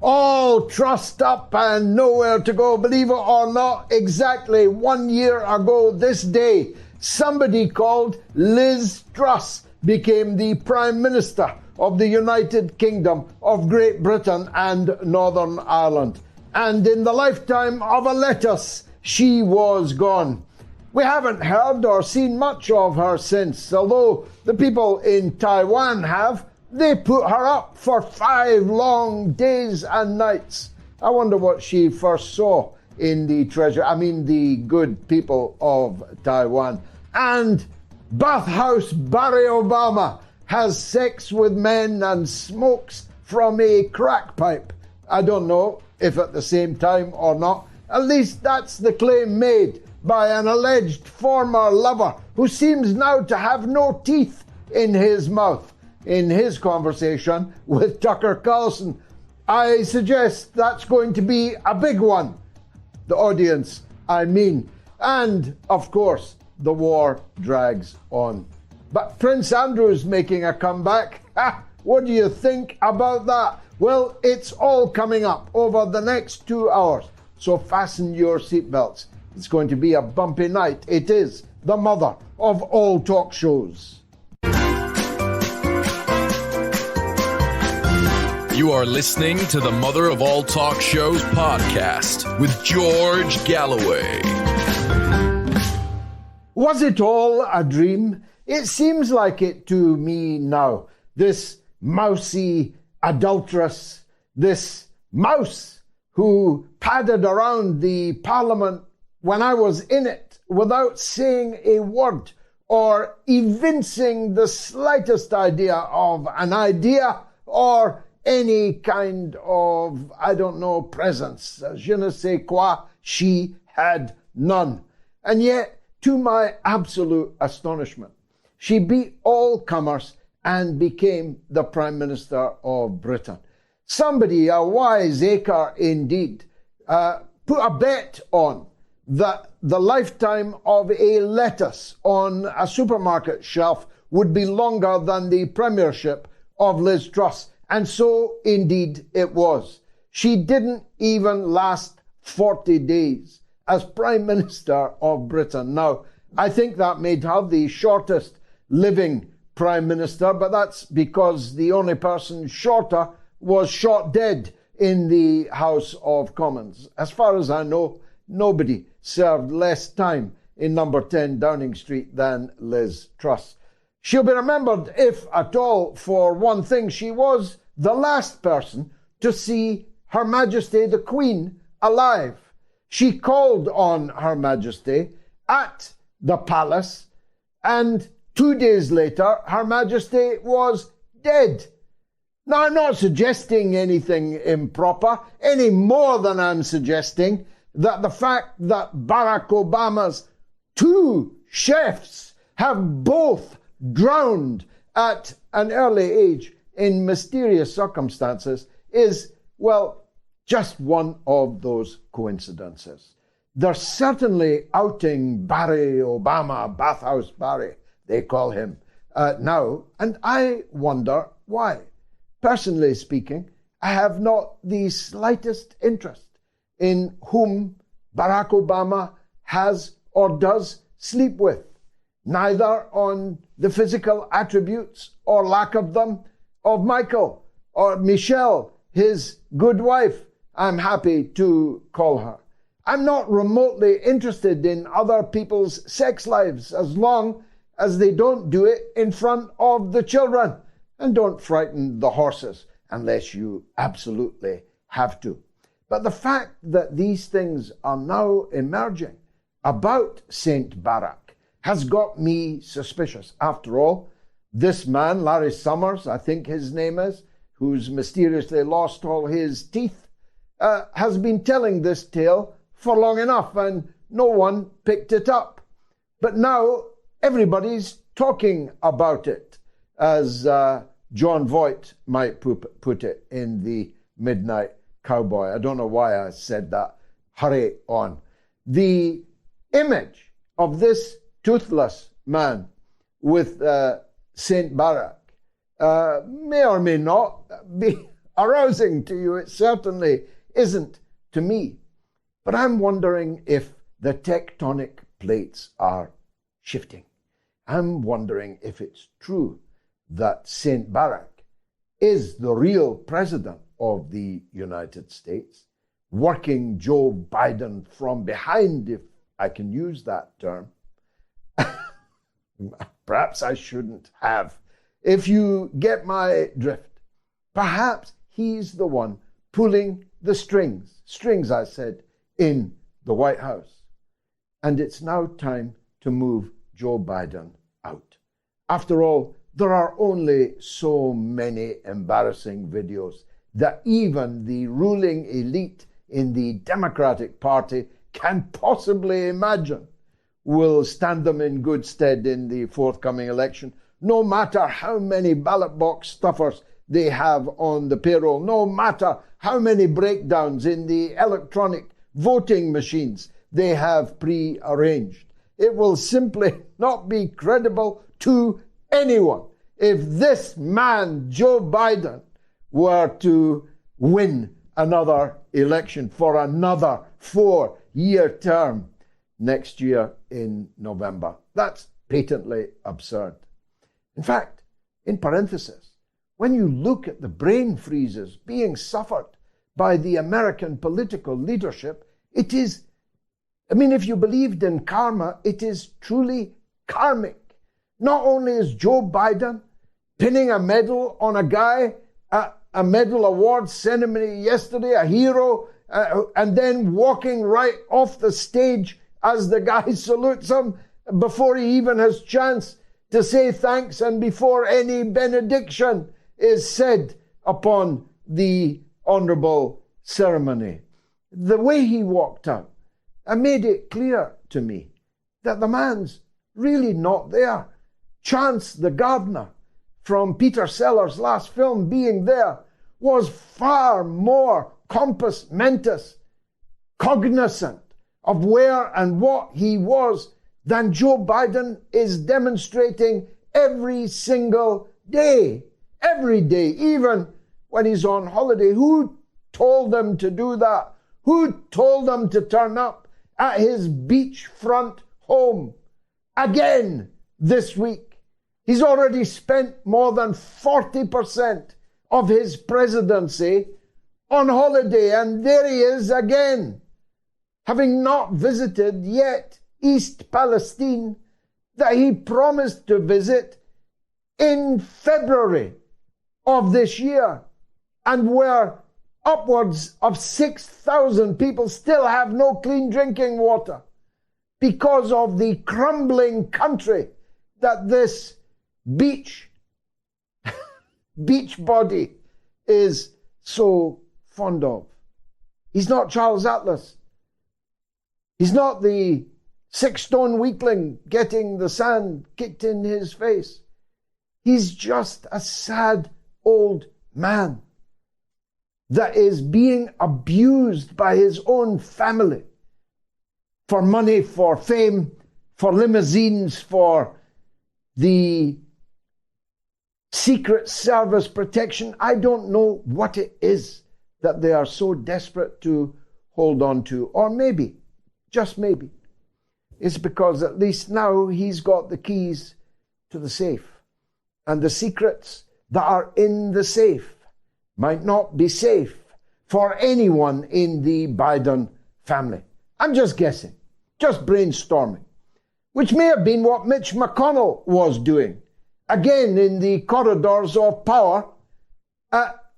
all trussed up and nowhere to go. Believe it or not, exactly 1 year ago this day, somebody called Liz Truss became the Prime Minister of the United Kingdom of Great Britain and Northern Ireland. And in the lifetime of a lettuce, she was gone. We haven't heard or seen much of her since, although the people in Taiwan have. They put her up for 5 long days and nights. I wonder what she first saw in the the good people of Taiwan. And Bathhouse Barry Obama has sex with men and smokes from a crack pipe. I don't know if at the same time or not. At least that's the claim made by an alleged former lover who seems now to have no teeth in his mouth in his conversation with Tucker Carlson. I suggest that's going to be a big one. The audience, I mean. And, of course, the war drags on. But Prince Andrew's making a comeback. What do you think about that? Well, it's all coming up over the next 2 hours. So fasten your seatbelts. It's going to be a bumpy night. It is the mother of all talk shows. You are listening to the Mother of All Talk Shows podcast with George Galloway. Was it all a dream? It seems like it to me now. This mousy adulteress, this mouse who padded around the Parliament when I was in it without saying a word or evincing the slightest idea of an idea or any kind of, presence. Je ne sais quoi, she had none. And yet, to my absolute astonishment, she beat all comers and became the Prime Minister of Britain. Somebody, a wiseacre indeed, put a bet on that the lifetime of a lettuce on a supermarket shelf would be longer than the premiership of Liz Truss. And so, indeed, it was. She didn't even last 40 days as Prime Minister of Britain. Now, I think that made her the shortest living Prime Minister, but that's because the only person shorter was shot dead in the House of Commons. As far as I know, nobody served less time in number 10 Downing Street than Liz Truss. She'll be remembered, if at all, for one thing. She was the last person to see Her Majesty the Queen alive. She called on Her Majesty at the palace, and 2 days later, Her Majesty was dead. Now, I'm not suggesting anything improper, any more than I'm suggesting that the fact that Barack Obama's 2 chefs have both drowned at an early age in mysterious circumstances is, well, just one of those coincidences. They're certainly outing Barry Obama, Bathhouse Barry, they call him now, and I wonder why. Personally speaking, I have not the slightest interest in whom Barack Obama has or does sleep with, neither on the physical attributes or lack of them of Michael or Michelle, his good wife, I'm happy to call her. I'm not remotely interested in other people's sex lives as long as they don't do it in front of the children. And don't frighten the horses unless you absolutely have to. But the fact that these things are now emerging about St. Barack has got me suspicious. After all, this man, Larry Summers, I think his name is, who's mysteriously lost all his teeth, has been telling this tale for long enough and no one picked it up. But now everybody's talking about it, as John Voight might put it in the Midnight Cowboy. I don't know why I said that. Hurry on. The image of this toothless man with St. Barack may or may not be arousing to you. It certainly isn't to me. But I'm wondering if the tectonic plates are shifting. I'm wondering if it's true that St. Barack is the real president of the United States, working Joe Biden from behind, if I can use that term. Perhaps I shouldn't have. If you get my drift, perhaps he's the one pulling the strings, I said, in the White House. And it's now time to move Joe Biden out. After all, there are only so many embarrassing videos that even the ruling elite in the Democratic Party can possibly imagine will stand them in good stead in the forthcoming election, no matter how many ballot box stuffers they have on the payroll, no matter how many breakdowns in the electronic voting machines they have pre-arranged. It will simply not be credible to anyone if this man, Joe Biden, were to win another election for another 4-year term next year in November. That's patently absurd. In fact, in parenthesis, when you look at the brain freezes being suffered by the American political leadership, it is, if you believed in karma, it is truly karmic. Not only is Joe Biden pinning a medal on a guy at a medal awards ceremony yesterday, a hero, and then walking right off the stage as the guy salutes him before he even has chance to say thanks and before any benediction is said upon the honorable ceremony. The way he walked out, made it clear to me that the man's really not there. Chance the gardener from Peter Sellers' last film being there was far more compos mentis, cognizant of where and what he was than Joe Biden is demonstrating every single day. Every day, even when he's on holiday. Who told them to do that? Who told them to turn up at his beachfront home again this week? He's already spent more than 40% of his presidency on holiday, and there he is again, having not visited yet East Palestine that he promised to visit in February of this year, and where upwards of 6,000 people still have no clean drinking water because of the crumbling country that this beach body is so fond of. He's not Charles Atlas. He's not the 6-stone weakling getting the sand kicked in his face. He's just a sad old man that is being abused by his own family for money, for fame, for limousines, for the Secret Service protection. I don't know what it is that they are so desperate to hold on to. Or maybe, just maybe, it's because at least now he's got the keys to the safe. And the secrets that are in the safe might not be safe for anyone in the Biden family. I'm just guessing, just brainstorming, which may have been what Mitch McConnell was doing, again in the corridors of power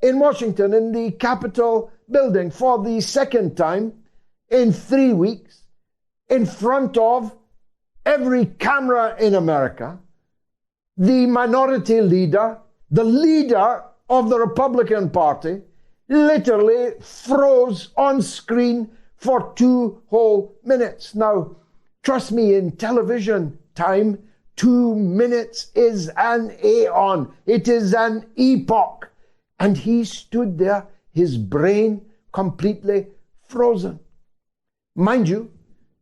in Washington, in the Capitol building, for the second time in 3 weeks, in front of every camera in America. The minority leader, the leader of the Republican Party, literally froze on screen for 2 whole minutes. Now, trust me, in television time, 2 minutes is an aeon. It is an epoch. And he stood there, his brain completely frozen. Mind you,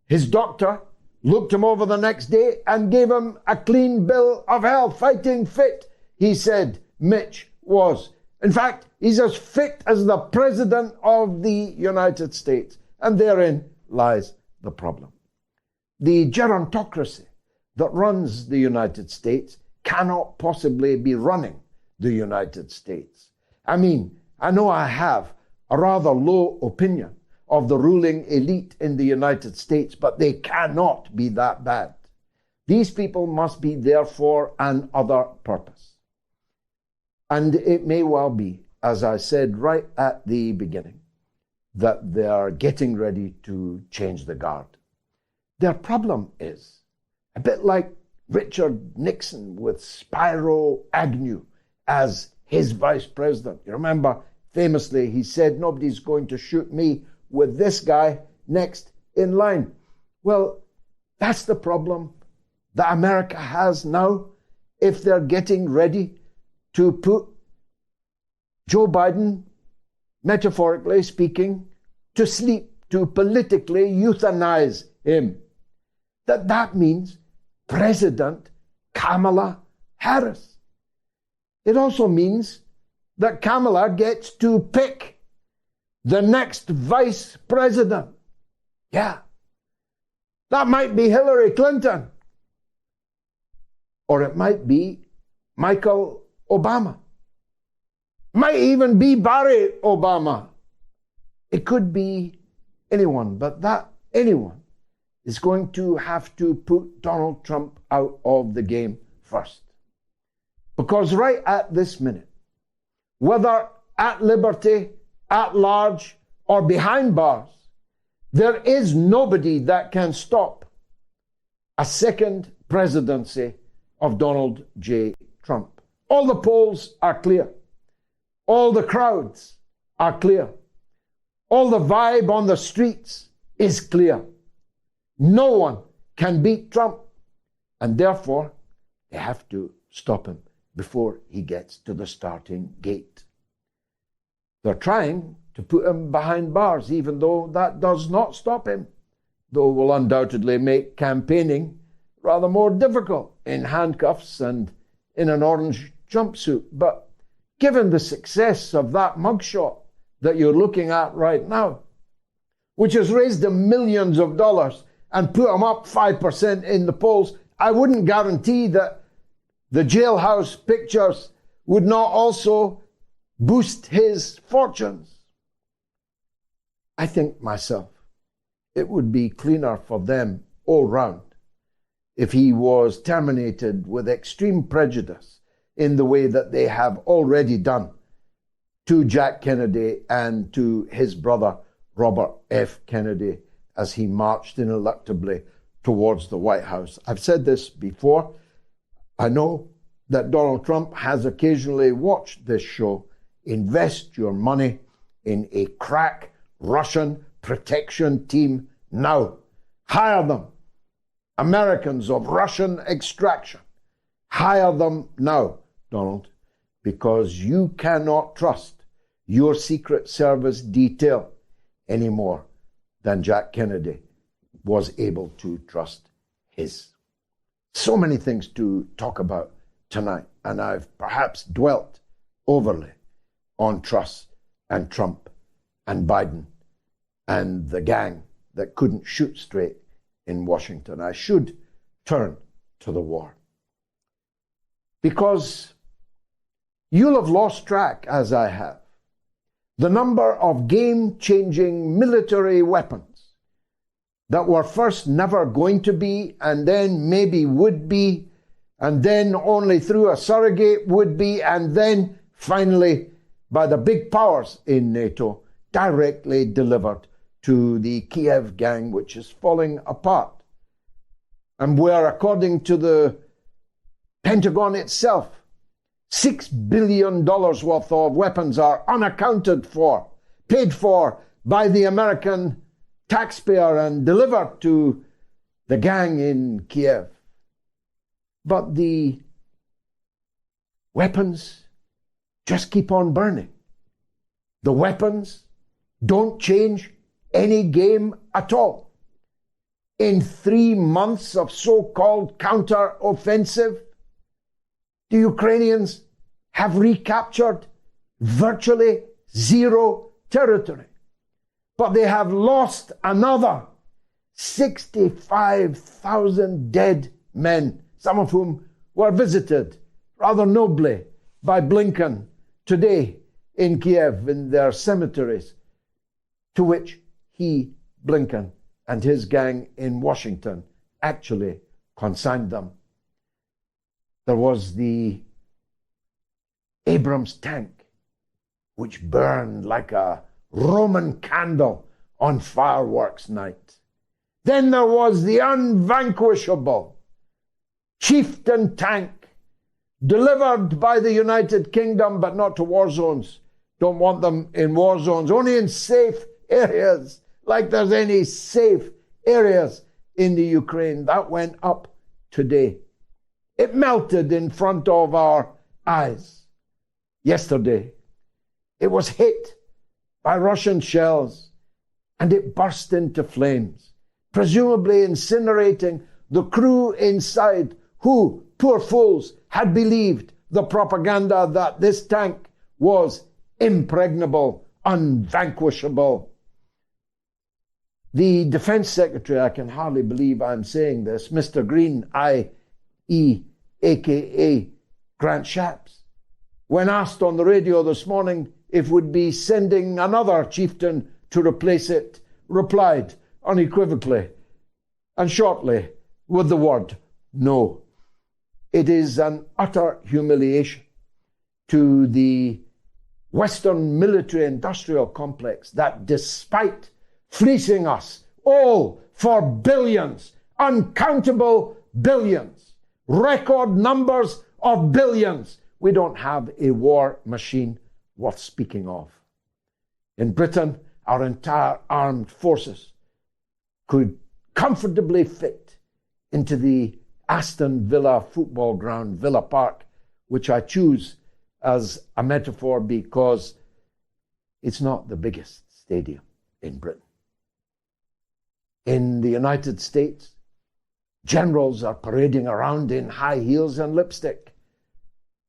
his doctor looked him over the next day and gave him a clean bill of health. Fighting fit, he said Mitch was. In fact, he's as fit as the President of the United States. And therein lies the problem. The gerontocracy that runs the United States cannot possibly be running the United States. I mean, I know I have a rather low opinion of the ruling elite in the United States, but they cannot be that bad. These people must be there for an other purpose. And it may well be, as I said right at the beginning, that they are getting ready to change the guard. Their problem is, a bit like Richard Nixon with Spiro Agnew as his vice president. You remember, famously, he said, nobody's going to shoot me with this guy next in line. Well, that's the problem that America has now if they're getting ready to put Joe Biden, metaphorically speaking, to sleep, to politically euthanize him. That means President Kamala Harris. It also means that Kamala gets to pick the next vice president. Yeah. That might be Hillary Clinton. Or it might be Michael Obama. Might even be Barack Obama. It could be anyone, but that anyone is going to have to put Donald Trump out of the game first. Because right at this minute, whether at liberty, at large, or behind bars, there is nobody that can stop a second presidency of Donald J. Trump. All the polls are clear. All the crowds are clear. All the vibe on the streets is clear. No one can beat Trump, and therefore they have to stop him before he gets to the starting gate. They're trying to put him behind bars, even though that does not stop him, though will undoubtedly make campaigning rather more difficult in handcuffs and in an orange jumpsuit. But given the success of that mugshot that you're looking at right now, which has raised him millions of dollars and put him up 5% in the polls, I wouldn't guarantee that the jailhouse pictures would not also boost his fortunes. I think myself, it would be cleaner for them all round if he was terminated with extreme prejudice in the way that they have already done to Jack Kennedy and to his brother Robert F. Kennedy as he marched ineluctably towards the White House. I've said this before. I know that Donald Trump has occasionally watched this show. Invest your money in a crack Russian protection team now. Hire them. Americans of Russian extraction. Hire them now, Donald, because you cannot trust your Secret Service detail any more than Jack Kennedy was able to trust his. So many things to talk about tonight, and I've perhaps dwelt overly on Truss and Trump and Biden and the gang that couldn't shoot straight in Washington. I should turn to the war, because you'll have lost track, as I have, the number of game-changing military weapons that were first never going to be, and then maybe would be, and then only through a surrogate would be, and then finally by the big powers in NATO, directly delivered to the Kiev gang, which is falling apart, and where, according to the Pentagon itself, $6 billion worth of weapons are unaccounted for, paid for by the American taxpayer and delivered to the gang in Kiev. But the weapons just keep on burning. The weapons don't change any game at all. In 3 months of so-called counter-offensive, the Ukrainians have recaptured virtually zero territory. But they have lost another 65,000 dead men, some of whom were visited rather nobly by Blinken today in Kiev in their cemeteries, to which he, Blinken, and his gang in Washington actually consigned them. There was the Abrams tank, which burned like a Roman candle on fireworks night. Then there was the unvanquishable Chieftain tank, delivered by the United Kingdom, but not to war zones. Don't want them in war zones, only in safe areas, like there's any safe areas in the Ukraine. That went up today. It melted in front of our eyes yesterday. It was hit by Russian shells and it burst into flames, presumably incinerating the crew inside who, poor fools, had believed the propaganda that this tank was impregnable, unvanquishable. The Defense Secretary, I can hardly believe I'm saying this, Mr. Green, i.e., aka Grant Shapps, when asked on the radio this morning if we'd be sending another chieftain to replace it, replied unequivocally and shortly with the word no. It is an utter humiliation to the Western military-industrial complex that despite fleecing us all for billions, uncountable billions, record numbers of billions, we don't have a war machine worth speaking of. In Britain, our entire armed forces could comfortably fit into the Aston Villa football ground, Villa Park, which I choose as a metaphor because it's not the biggest stadium in Britain. In the United States, generals are parading around in high heels and lipstick.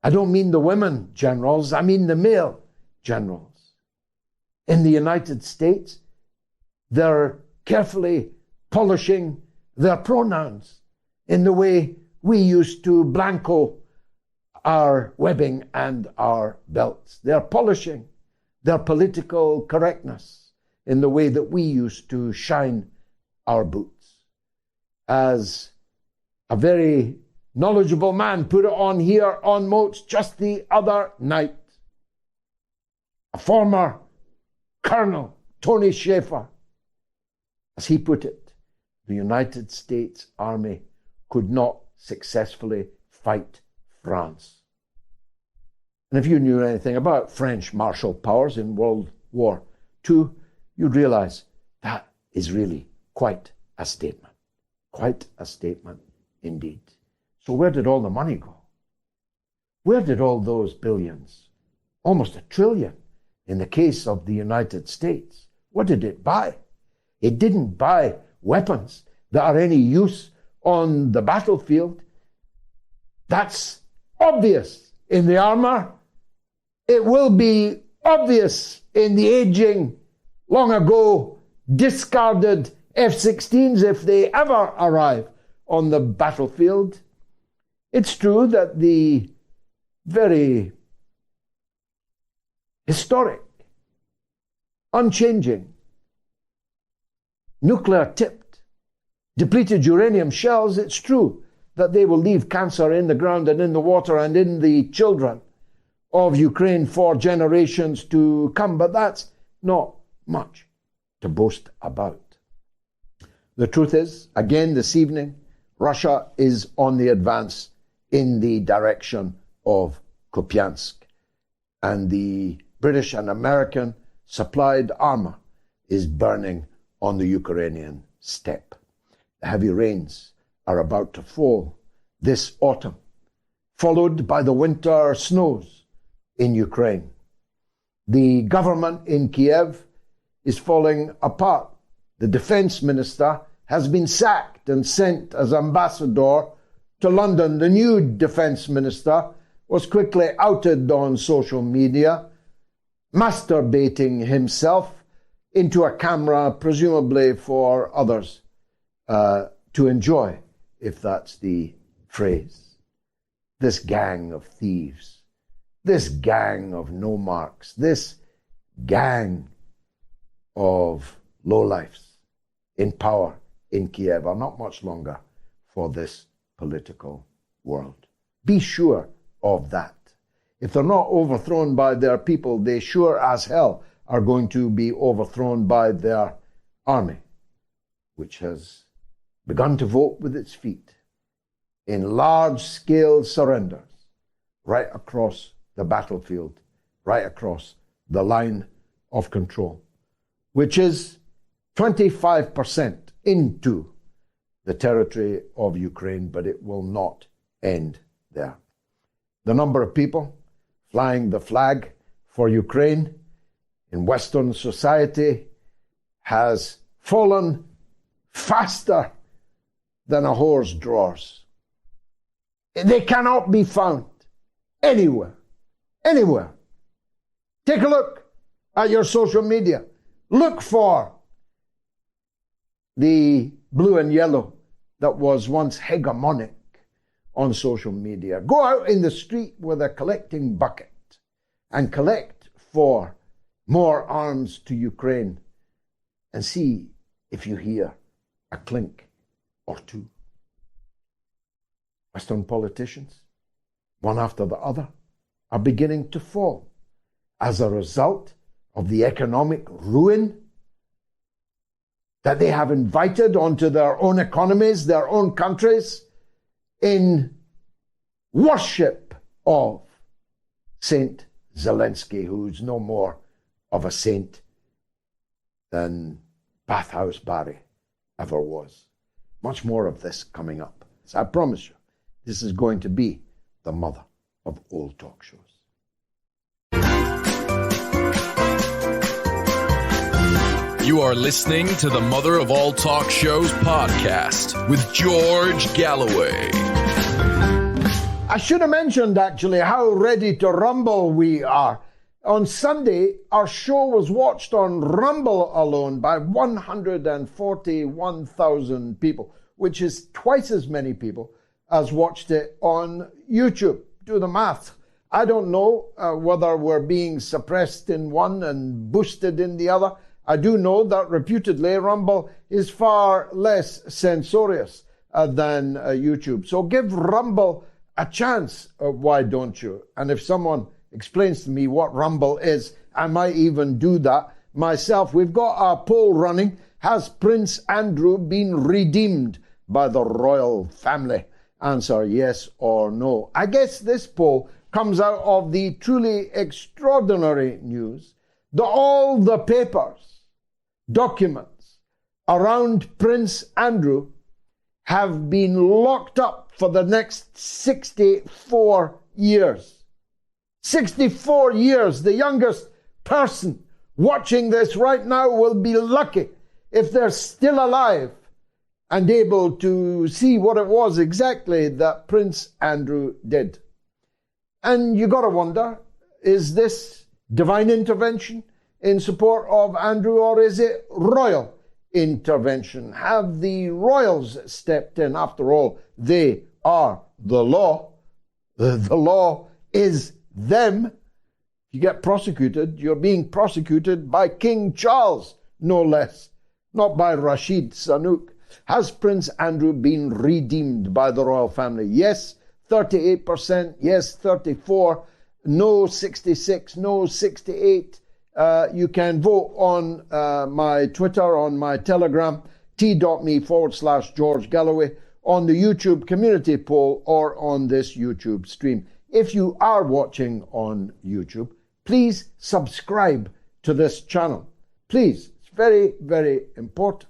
I don't mean the women generals, I mean the male generals. In the United States, they're carefully polishing their pronouns in the way we used to blanco our webbing and our belts. They're polishing their political correctness in the way that we used to shine our boots. As a very knowledgeable man put it on here on Moats just the other night, a former Colonel, Tony Schaefer, as he put it, the United States Army could not successfully fight France. And if you knew anything about French martial powers in World War II, you'd realize that is really quite a statement. Quite a statement indeed. So where did all the money go? Where did all those billions, almost $1 trillion in the case of the United States, what did it buy? It didn't buy weapons that are any use on the battlefield. That's obvious in the armor. It will be obvious in the aging, long ago discarded F-16s if they ever arrive on the battlefield. It's true that the very historic, unchanging, nuclear-tipped, depleted uranium shells, it's true that they will leave cancer in the ground and in the water and in the children of Ukraine for generations to come, but that's not much to boast about. The truth is, again this evening, Russia is on the advance in the direction of Kupiansk, and the British and American supplied armor is burning on the Ukrainian steppe. The heavy rains are about to fall this autumn, followed by the winter snows in Ukraine. The government in Kiev is falling apart. The defense minister has been sacked and sent as ambassador to London. The new defense minister was quickly outed on social media masturbating himself into a camera, presumably for others to enjoy, if that's the phrase. This gang of thieves, this gang of no-marks, this gang of lowlifes in power in Kiev are not much longer for this political world. Be sure of that. If they're not overthrown by their people, they sure as hell are going to be overthrown by their army, which has begun to vote with its feet in large-scale surrenders right across the battlefield, right across the line of control, which is 25% into the territory of Ukraine, but it will not end there. The number of people flying the flag for Ukraine in Western society has fallen faster than a whore's drawers. They cannot be found anywhere. Anywhere. Take a look at your social media. Look for the blue and yellow that was once hegemonic on social media. Go out in the street with a collecting bucket and collect for more arms to Ukraine and see if you hear a clink or two. Western politicians, one after the other, are beginning to fall as a result of the economic ruin that they have invited onto their own economies, their own countries, in worship of Saint Zelensky, who's no more of a saint than Bathhouse Barry ever was. Much more of this coming up. So I promise you, this is going to be the mother of all talk shows. You are listening to the Mother of All Talk Shows podcast with George Galloway. I should have mentioned, actually, how ready to rumble we are. On Sunday, our show was watched on Rumble alone by 141,000 people, which is twice as many people as watched it on YouTube. Do the math. I don't know whether we're being suppressed in one and boosted in the other. I do know that reputedly Rumble is far less censorious than YouTube. So give Rumble a chance, why don't you? And if someone explains to me what Rumble is, I might even do that myself. We've got a poll running. Has Prince Andrew been redeemed by the royal family? Answer yes or no. I guess this poll comes out of the truly extraordinary news that all the papers, documents around Prince Andrew have been locked up for the next 64 years. 64 years. The youngest person watching this right now will be lucky if they're still alive and able to see what it was exactly that Prince Andrew did. And you got to wonder, is this divine intervention in support of Andrew, or is it royal intervention? Have the royals stepped in? After all, they are the law. The law is them. You get prosecuted, you're being prosecuted by King Charles, no less, not by Rashid Sunak. Has Prince Andrew been redeemed by the royal family? Yes, 38%. Yes, 34%. No, 66%. No, 68%. You can vote on my Twitter, on my Telegram, t.me/George Galloway, on the YouTube community poll, or on this YouTube stream. If you are watching on YouTube, please subscribe to this channel. Please, it's very, very important.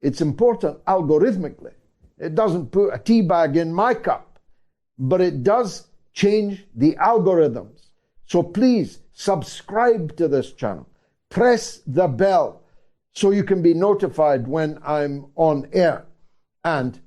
It's important algorithmically. It doesn't put a tea bag in my cup, but it does change the algorithms. So please subscribe to this channel. Press the bell so you can be notified when I'm on air. And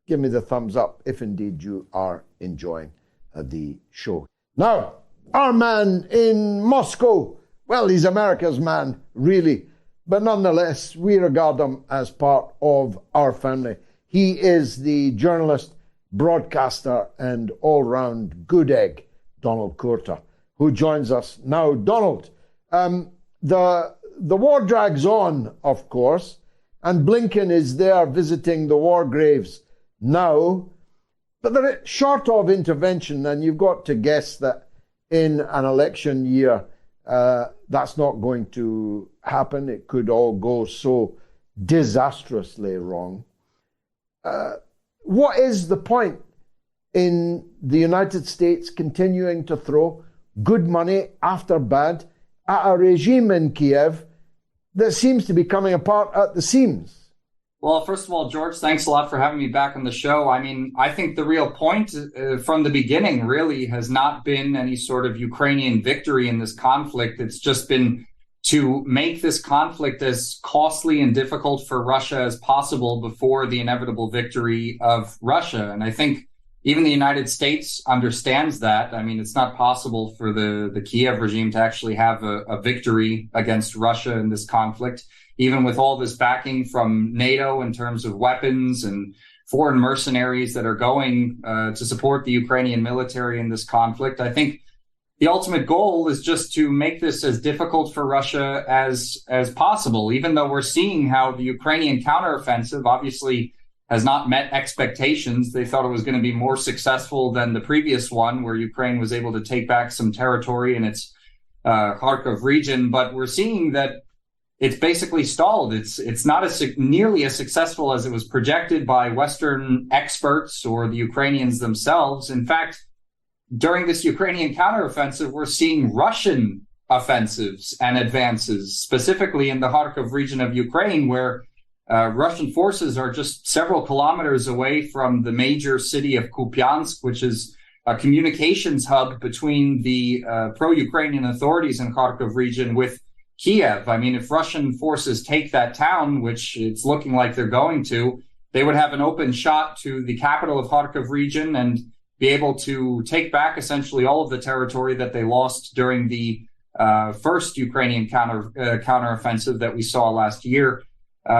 give me the thumbs up if indeed you are enjoying the show. Now, our man in Moscow Well, he's America's man, really. But nonetheless, we regard him as part of our family. He is the journalist, broadcaster, and all-round good egg, Donald Courter, who joins us now. Donald, the war drags on, of course, and Blinken is there visiting the war graves now. But they're short of intervention, and you've got to guess that in an election year, that's not going to happen. It could all go so disastrously wrong. What is the point in the United States continuing to throw good money after bad at a regime in Kiev that seems to be coming apart at the seams? Well, first of all, George, thanks a lot for having me back on the show. I mean, I think the real point from the beginning really has not been any sort of Ukrainian victory in this conflict. It's just been to make this conflict as costly and difficult for Russia as possible before the inevitable victory of Russia. And I think even the United States understands that. I mean, it's not possible for the Kiev regime to actually have a victory against Russia in this conflict, even with all this backing from NATO in terms of weapons and foreign mercenaries that are going to support the Ukrainian military in this conflict. I think the ultimate goal is just to make this as difficult for Russia as possible, even though we're seeing how the Ukrainian counteroffensive obviously has not met expectations. They thought it was going to be more successful than the previous one, where Ukraine was able to take back some territory in its Kharkiv region. But we're seeing that it's basically stalled. It's not nearly as successful as it was projected by Western experts or the Ukrainians themselves. In fact, during this Ukrainian counteroffensive, we're seeing Russian offensives and advances, specifically in the Kharkiv region of Ukraine, where Russian forces are just several kilometers away from the major city of Kupiansk, which is a communications hub between the pro-Ukrainian authorities in Kharkiv region with Kiev. I mean, if Russian forces take that town, which it's looking like they're going to, they would have an open shot to the capital of Kharkiv region and be able to take back essentially all of the territory that they lost during the first Ukrainian counteroffensive that we saw last year.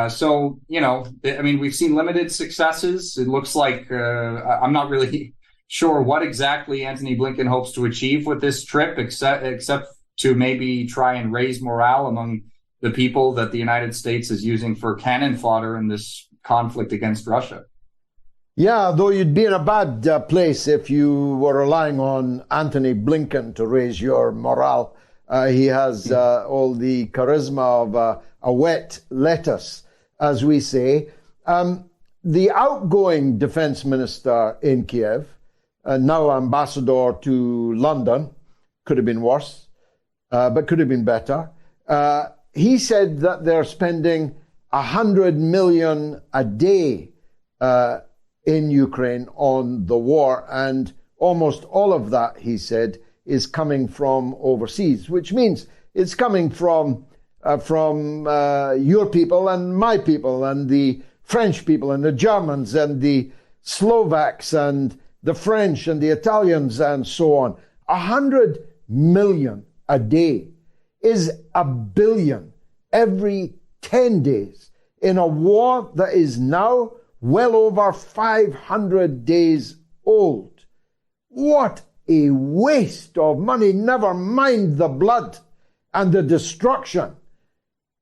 So, you know, I mean, we've seen limited successes. It looks like I'm not really sure what exactly Antony Blinken hopes to achieve with this trip, except to maybe try and raise morale among the people that the United States is using for cannon fodder in this conflict against Russia. Yeah, though you'd be in a bad place if you were relying on Antony Blinken to raise your morale. He has all the charisma of a wet lettuce, as we say. The outgoing defense minister in Kiev, now ambassador to London, could have been worse, but could have been better. He said that they're spending 100 million a day in Ukraine on the war, and almost all of that, he said, is coming from overseas, which means it's coming from your people and my people and the French people and the Germans and the Slovaks and the French and the Italians and so on. 100 million a day is $1 billion every 10 days in a war that is now well over 500 days old. What a waste of money, never mind the blood and the destruction.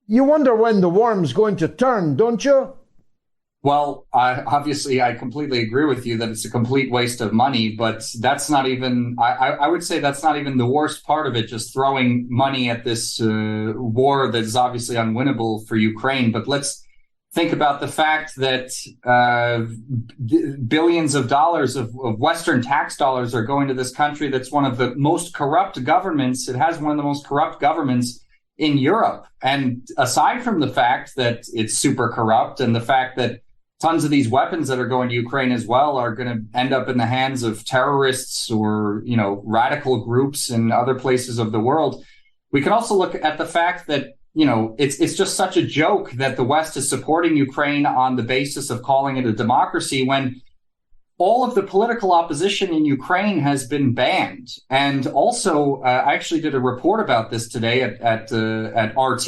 You wonder when the worm's going to turn, don't you? Well, obviously, I completely agree with you that it's a complete waste of money, but that's not even, I would say that's not even the worst part of it, just throwing money at this war that is obviously unwinnable for Ukraine. But let's think about the fact that billions of dollars of Western tax dollars are going to this country that's one of the most corrupt governments. It has one of the most corrupt governments in Europe. And aside from the fact that it's super corrupt and the fact that tons of these weapons that are going to Ukraine as well are going to end up in the hands of terrorists or, you know, radical groups in other places of the world, we can also look at the fact that, you know, it's just such a joke that the West is supporting Ukraine on the basis of calling it a democracy when all of the political opposition in Ukraine has been banned. And also, I actually did a report about this today at RT.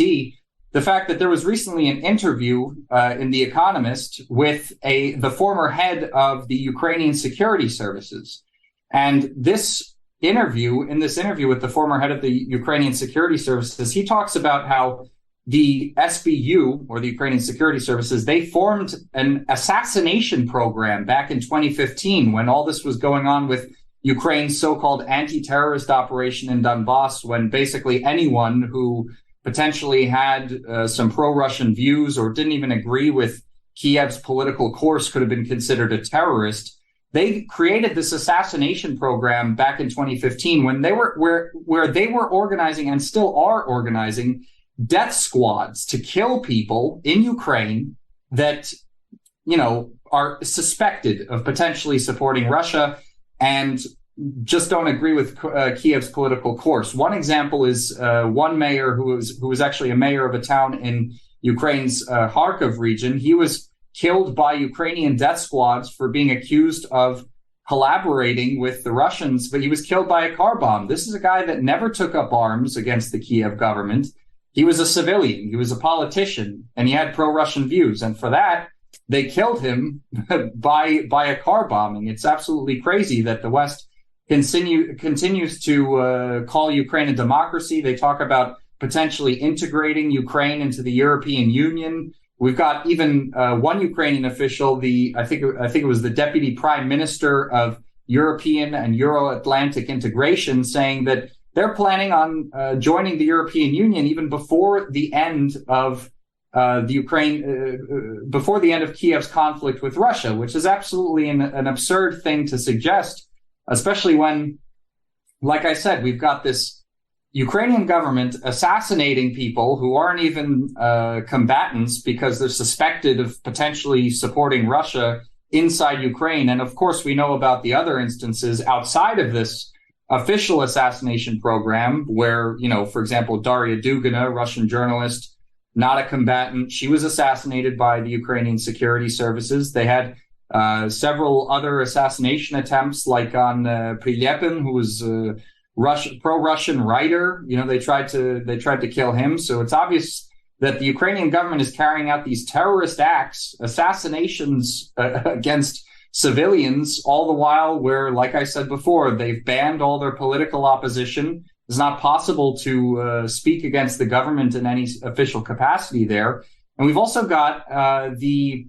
The fact that there was recently an interview in The Economist with the former head of the Ukrainian security services. And in this interview with the former head of the Ukrainian security services, he talks about how the SBU, or the Ukrainian security services, they formed an assassination program back in 2015 when all this was going on with Ukraine's so-called anti-terrorist operation in Donbass, when basically anyone who potentially had some pro-Russian views or didn't even agree with Kiev's political course could have been considered a terrorist. They created this assassination program back in 2015 when they were where they were organizing and still are organizing death squads to kill people in Ukraine that, are suspected of potentially supporting Russia and just don't agree with Kiev's political course. One example is one mayor who was actually a mayor of a town in Ukraine's Kharkiv region. He was killed by Ukrainian death squads for being accused of collaborating with the Russians, but he was killed by a car bomb. This is a guy that never took up arms against the Kiev government. He was a civilian, he was a politician, and he had pro-Russian views. And for that, they killed him by a car bombing. It's absolutely crazy that the West continues to call Ukraine a democracy. They talk about potentially integrating Ukraine into the European Union. We've got even one Ukrainian official, I think it was the deputy prime minister of European and Euro-Atlantic integration, saying that they're planning on joining the European Union even before the end of before the end of Kiev's conflict with Russia, which is absolutely an absurd thing to suggest, especially when, like I said, we've got this Ukrainian government assassinating people who aren't even combatants because they're suspected of potentially supporting Russia inside Ukraine. And of course, we know about the other instances outside of this official assassination program where, for example, Daria Dugina, Russian journalist, not a combatant, she was assassinated by the Ukrainian security services. They had several other assassination attempts, like on Prilepin, who was a pro-Russian writer. They tried to kill him. So it's obvious that the Ukrainian government is carrying out these terrorist acts, assassinations against civilians, all the while where, like I said before, they've banned all their political opposition. It's not possible to speak against the government in any official capacity there. And we've also got the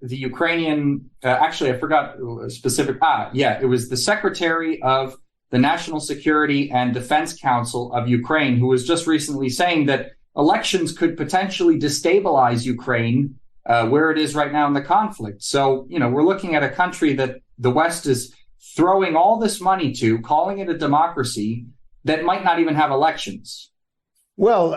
Ukrainian, actually, I forgot specific. It was the Secretary of the National Security and Defense Council of Ukraine, who was just recently saying that elections could potentially destabilize Ukraine where it is right now in the conflict. So, we're looking at a country that the West is throwing all this money to, calling it a democracy, that might not even have elections. Well,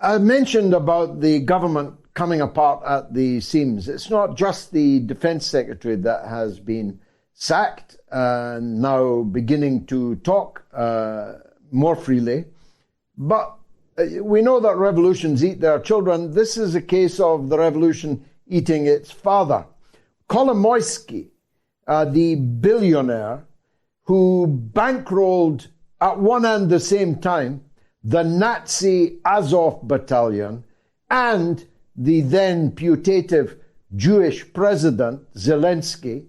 I mentioned about the government coming apart at the seams. It's not just the defense secretary that has been sacked and now beginning to talk more freely, but we know that revolutions eat their children. This is a case of the revolution eating its father. Kolomoisky, the billionaire who bankrolled at one and the same time the Nazi Azov battalion and the then putative Jewish president Zelensky,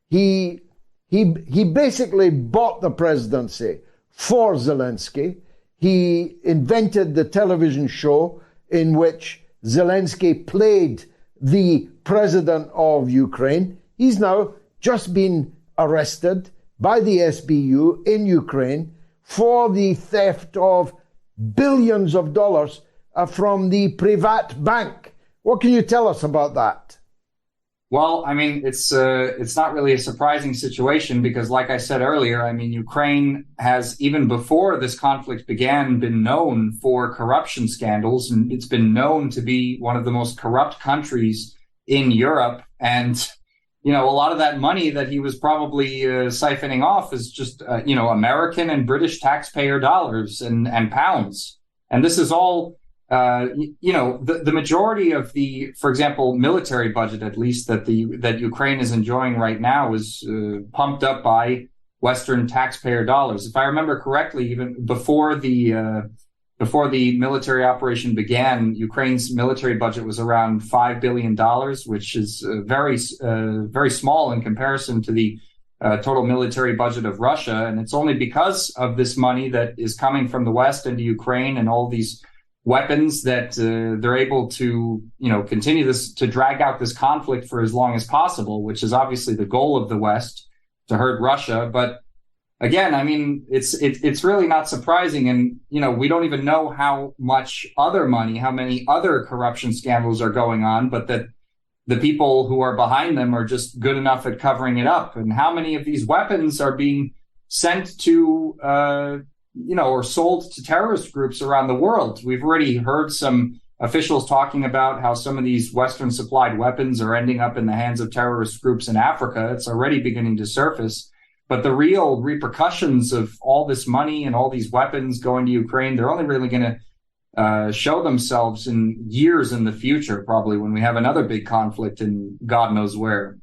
he basically bought the presidency for Zelensky. He invented the television show in which Zelensky played the president of Ukraine. He's now just been arrested by the SBU in Ukraine for the theft of billions of dollars from the Privat Bank. What can you tell us about that? Well, it's not really a surprising situation because, like I said earlier, Ukraine has, even before this conflict began, been known for corruption scandals, and it's been known to be one of the most corrupt countries in Europe. And, a lot of that money that he was probably siphoning off is just, American and British taxpayer dollars and pounds. And this is all the majority of the, for example, military budget, at least that Ukraine is enjoying right now, is pumped up by Western taxpayer dollars. If I remember correctly, even before the military operation began, Ukraine's military budget was around $5 billion, which is very small in comparison to the total military budget of Russia. And it's only because of this money that is coming from the West into Ukraine and all these weapons that they're able to, continue to drag out this conflict for as long as possible, which is obviously the goal of the West, to hurt Russia. But again, I mean, it's really not surprising. And, we don't even know how much other money, how many other corruption scandals are going on, but that the people who are behind them are just good enough at covering it up. And how many of these weapons are being sent to, or sold to terrorist groups around the world. We've already heard some officials talking about how some of these Western supplied weapons are ending up in the hands of terrorist groups in Africa. It's already beginning to surface. But the real repercussions of all this money and all these weapons going to Ukraine, they're only really going to show themselves in years in the future, probably when we have another big conflict in God knows where,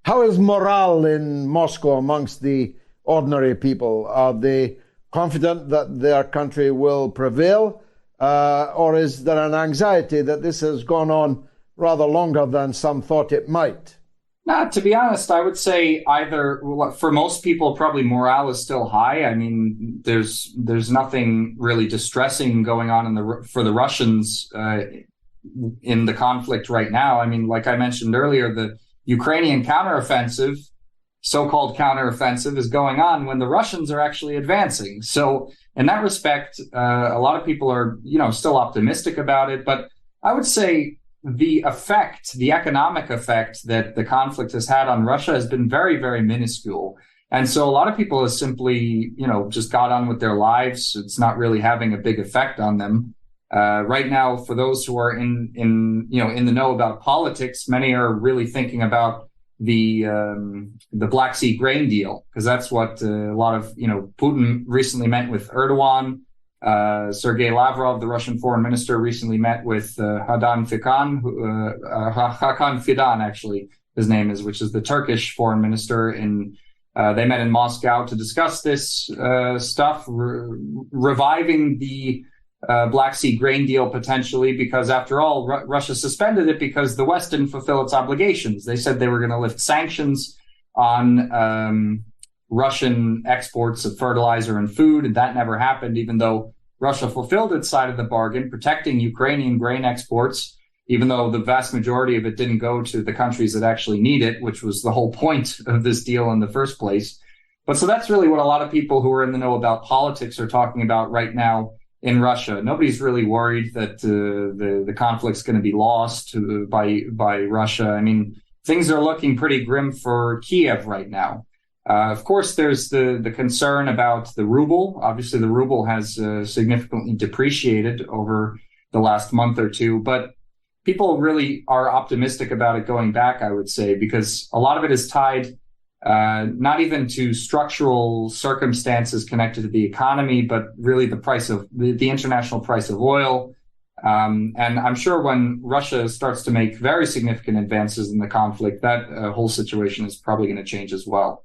How is morale in Moscow amongst the ordinary people? Are they confident that their country will prevail? Or is there an anxiety that this has gone on rather longer than some thought it might? No, to be honest, I would say either. For most people, probably morale is still high. I mean, there's nothing really distressing going on for the Russians in the conflict right now. I mean, like I mentioned earlier, the Ukrainian counteroffensive, so-called counteroffensive, is going on when the Russians are actually advancing. So in that respect, a lot of people are, still optimistic about it. But I would say the economic effect that the conflict has had on Russia has been very, very minuscule. And so a lot of people have simply, just got on with their lives. It's not really having a big effect on them. Right now, for those who are in the know about politics, many are really thinking about the Black Sea grain deal, because that's what a lot of, Putin recently met with Erdogan. Sergei Lavrov, the Russian foreign minister, recently met with Hakan Fidan, actually, his name is, which is the Turkish foreign minister. They met in Moscow to discuss this stuff, reviving the Black Sea grain deal potentially, because after all, Russia suspended it because the West didn't fulfill its obligations. They said they were going to lift sanctions on Russian exports of fertilizer and food, and that never happened, even though Russia fulfilled its side of the bargain, protecting Ukrainian grain exports, even though the vast majority of it didn't go to the countries that actually need it, which was the whole point of this deal in the first place. But so that's really what a lot of people who are in the know about politics are talking about right now in Russia. Nobody's really worried that the conflict's going to be lost by Russia. I mean, things are looking pretty grim for Kiev right now. Of course, there's the concern about the ruble. Obviously, the ruble has significantly depreciated over the last month or two, but people really are optimistic about it going back, I would say, because a lot of it is tied not even to structural circumstances connected to the economy, but really the price of the international price of oil. And I'm sure when Russia starts to make very significant advances in the conflict, that whole situation is probably going to change as well.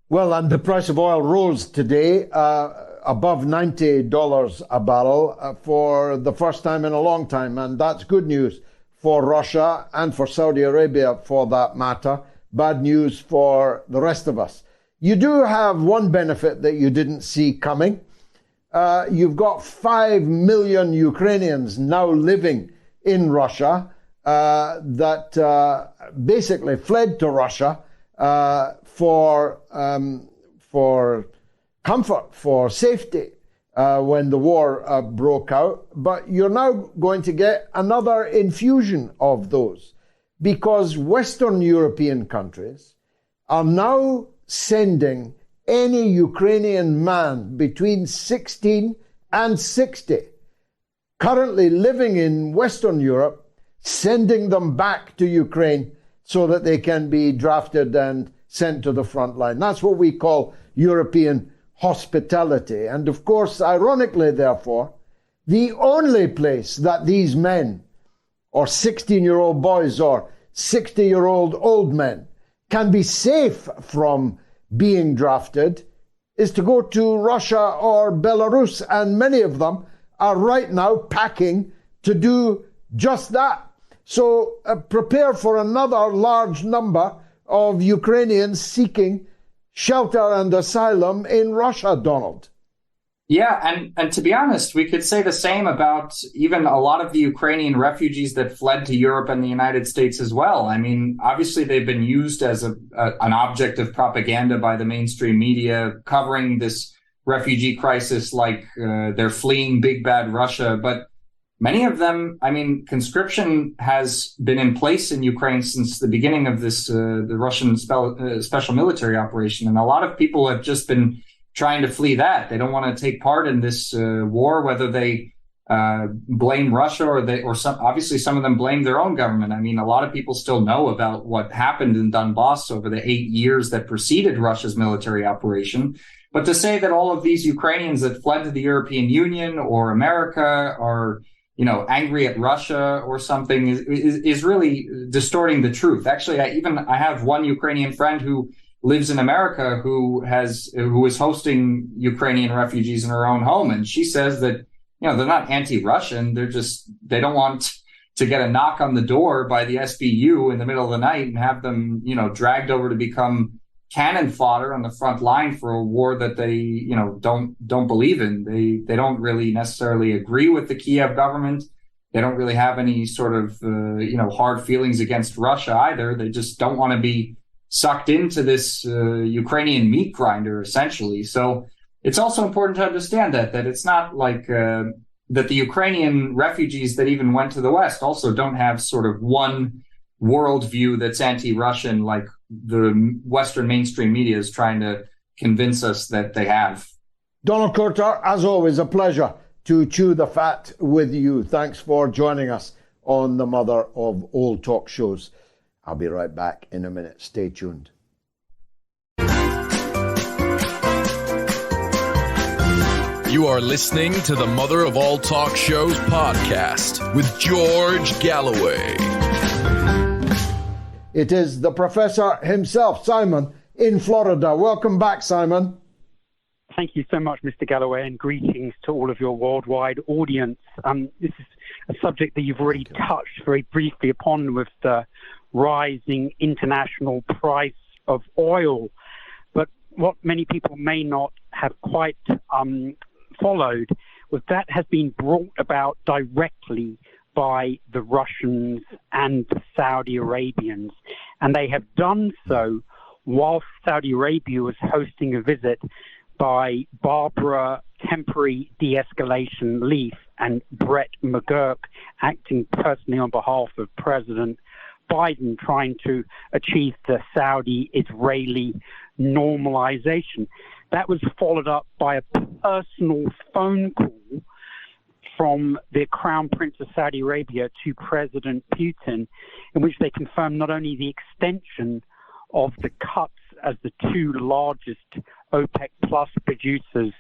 Well, and the price of oil rose today above $90 a barrel for the first time in a long time. And that's good news for Russia and for Saudi Arabia, for that matter. Bad news for the rest of us. You do have one benefit that you didn't see coming. You've got 5 million Ukrainians now living in Russia that basically fled to Russia for comfort, for safety when the war broke out. But you're now going to get another infusion of those, because Western European countries are now sending any Ukrainian man between 16 and 60 currently living in Western Europe, sending them back to Ukraine so that they can be drafted and sent to the front line. That's what we call European hospitality. And of course, ironically, therefore, The only place that these men, or 16-year-old boys or 60-year-old old men, can be safe from being drafted is to go to Russia or Belarus, and many of them are right now packing to do just that. So prepare for another large number of Ukrainians seeking shelter and asylum in Russia, Donald. Yeah, and to be honest, we could say the same about even a lot of the Ukrainian refugees that fled to Europe and the United States as well. I mean, obviously they've been used as an object of propaganda by the mainstream media, covering this refugee crisis like they're fleeing big bad Russia. But many of them, I mean, conscription has been in place in Ukraine since the beginning of this, the Russian special military operation. And a lot of people have just been trying to flee that. They don't want to take part in this war, whether they blame Russia or obviously some of them blame their own government. I mean, a lot of people still know about what happened in Donbass over the 8 years that preceded Russia's military operation. But to say that all of these Ukrainians that fled to the European Union or America are, angry at Russia or something is really distorting the truth. Actually, I have one Ukrainian friend who lives in America who is hosting Ukrainian refugees in her own home. And she says that, they're not anti-Russian. They don't want to get a knock on the door by the SBU in the middle of the night and have them, dragged over to become cannon fodder on the front line for a war that they, don't believe in. They don't really necessarily agree with the Kiev government. They don't really have any sort of, hard feelings against Russia either. They just don't want to be sucked into this Ukrainian meat grinder, essentially. So it's also important to understand that it's not like that the Ukrainian refugees that even went to the West also don't have sort of one worldview that's anti-Russian like the Western mainstream media is trying to convince us that they have. Donald Courter, as always, a pleasure to chew the fat with you. Thanks for joining us on the Mother of All Talk Shows. I'll be right back in a minute. Stay tuned. You are listening to the Mother of All Talk Shows podcast with George Galloway. It is the professor himself, Simon, in Florida. Welcome back, Simon. Thank you so much, Mr. Galloway, and greetings to all of your worldwide audience. This is a subject that you've already touched very briefly upon with the rising international price of oil. But what many people may not have quite followed was that has been brought about directly by the Russians and the Saudi Arabians. And they have done so whilst Saudi Arabia was hosting a visit by Barbara Temporary De-Escalation Leaf and Brett McGurk acting personally on behalf of President Biden, trying to achieve the Saudi-Israeli normalization. That was followed up by a personal phone call from the Crown Prince of Saudi Arabia to President Putin, in which they confirmed not only the extension of the cuts as the two largest OPEC plus producers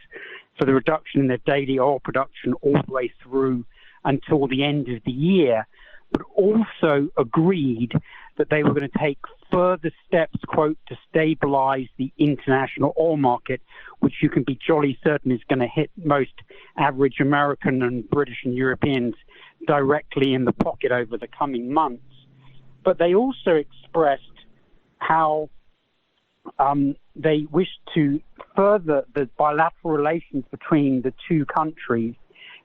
for the reduction in their daily oil production all the way through until the end of the year, but also agreed that they were going to take further steps, quote, to stabilize the international oil market, which you can be jolly certain is going to hit most average American and British and Europeans directly in the pocket over the coming months. But they also expressed how they wish to further the bilateral relations between the two countries,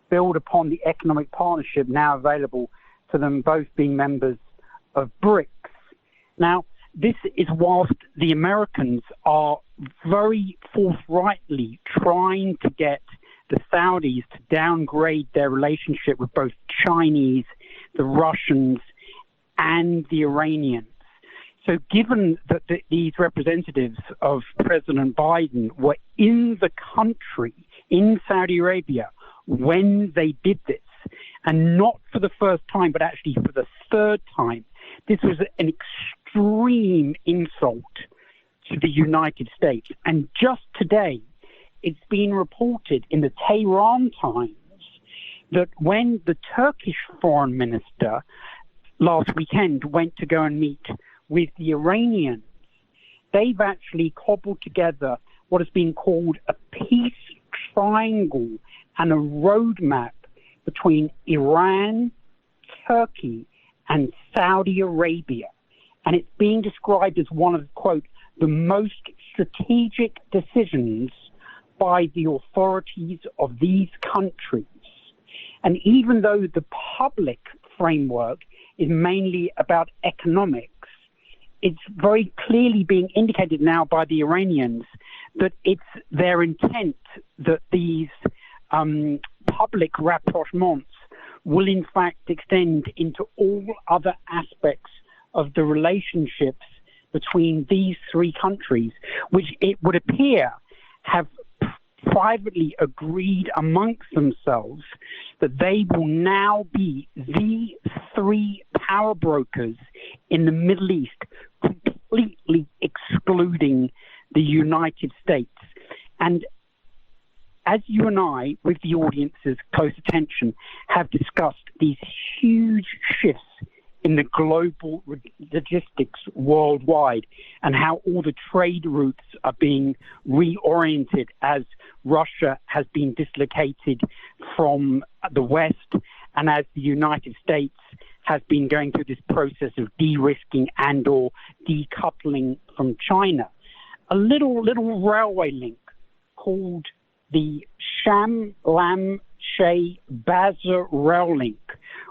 build upon the economic partnership now available to them both being members of BRICS. Now, this is whilst the Americans are very forthrightly trying to get the Saudis to downgrade their relationship with both Chinese, the Russians, and the Iranians. So given that these representatives of President Biden were in the country, in Saudi Arabia, when they did this, and not for the first time, but actually for the third time, this was an extreme insult to the United States. And just today, it's been reported in the Tehran Times that when the Turkish foreign minister last weekend went to go and meet with the Iranians, they've actually cobbled together what has been called a peace triangle and a roadmap between Iran, Turkey, and Saudi Arabia. And it's being described as one of, quote, the most strategic decisions by the authorities of these countries. And even though the public framework is mainly about economics, it's very clearly being indicated now by the Iranians that it's their intent that these public rapprochements will in fact extend into all other aspects of the relationships between these three countries, which it would appear have privately agreed amongst themselves that they will now be the three power brokers in the Middle East, completely excluding the United States. And as you and I, with the audience's close attention, have discussed these huge shifts in the global logistics worldwide and how all the trade routes are being reoriented as Russia has been dislocated from the West and as the United States has been going through this process of de-risking and or decoupling from China. A little railway link called the Sham-Lam-Sheh-Baza rail link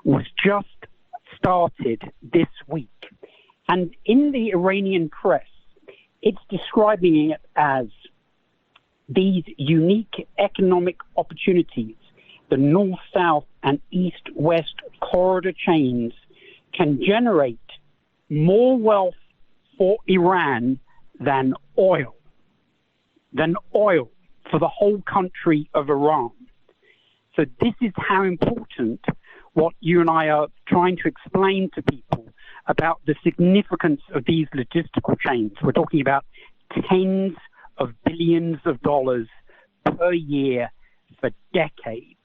was just started this week. And in the Iranian press, it's describing it as these unique economic opportunities, the north-south and east-west corridor chains can generate more wealth for Iran than oil for the whole country of Iran. So this is how important what you and I are trying to explain to people about the significance of these logistical chains. We're talking about tens of billions of dollars per year for decades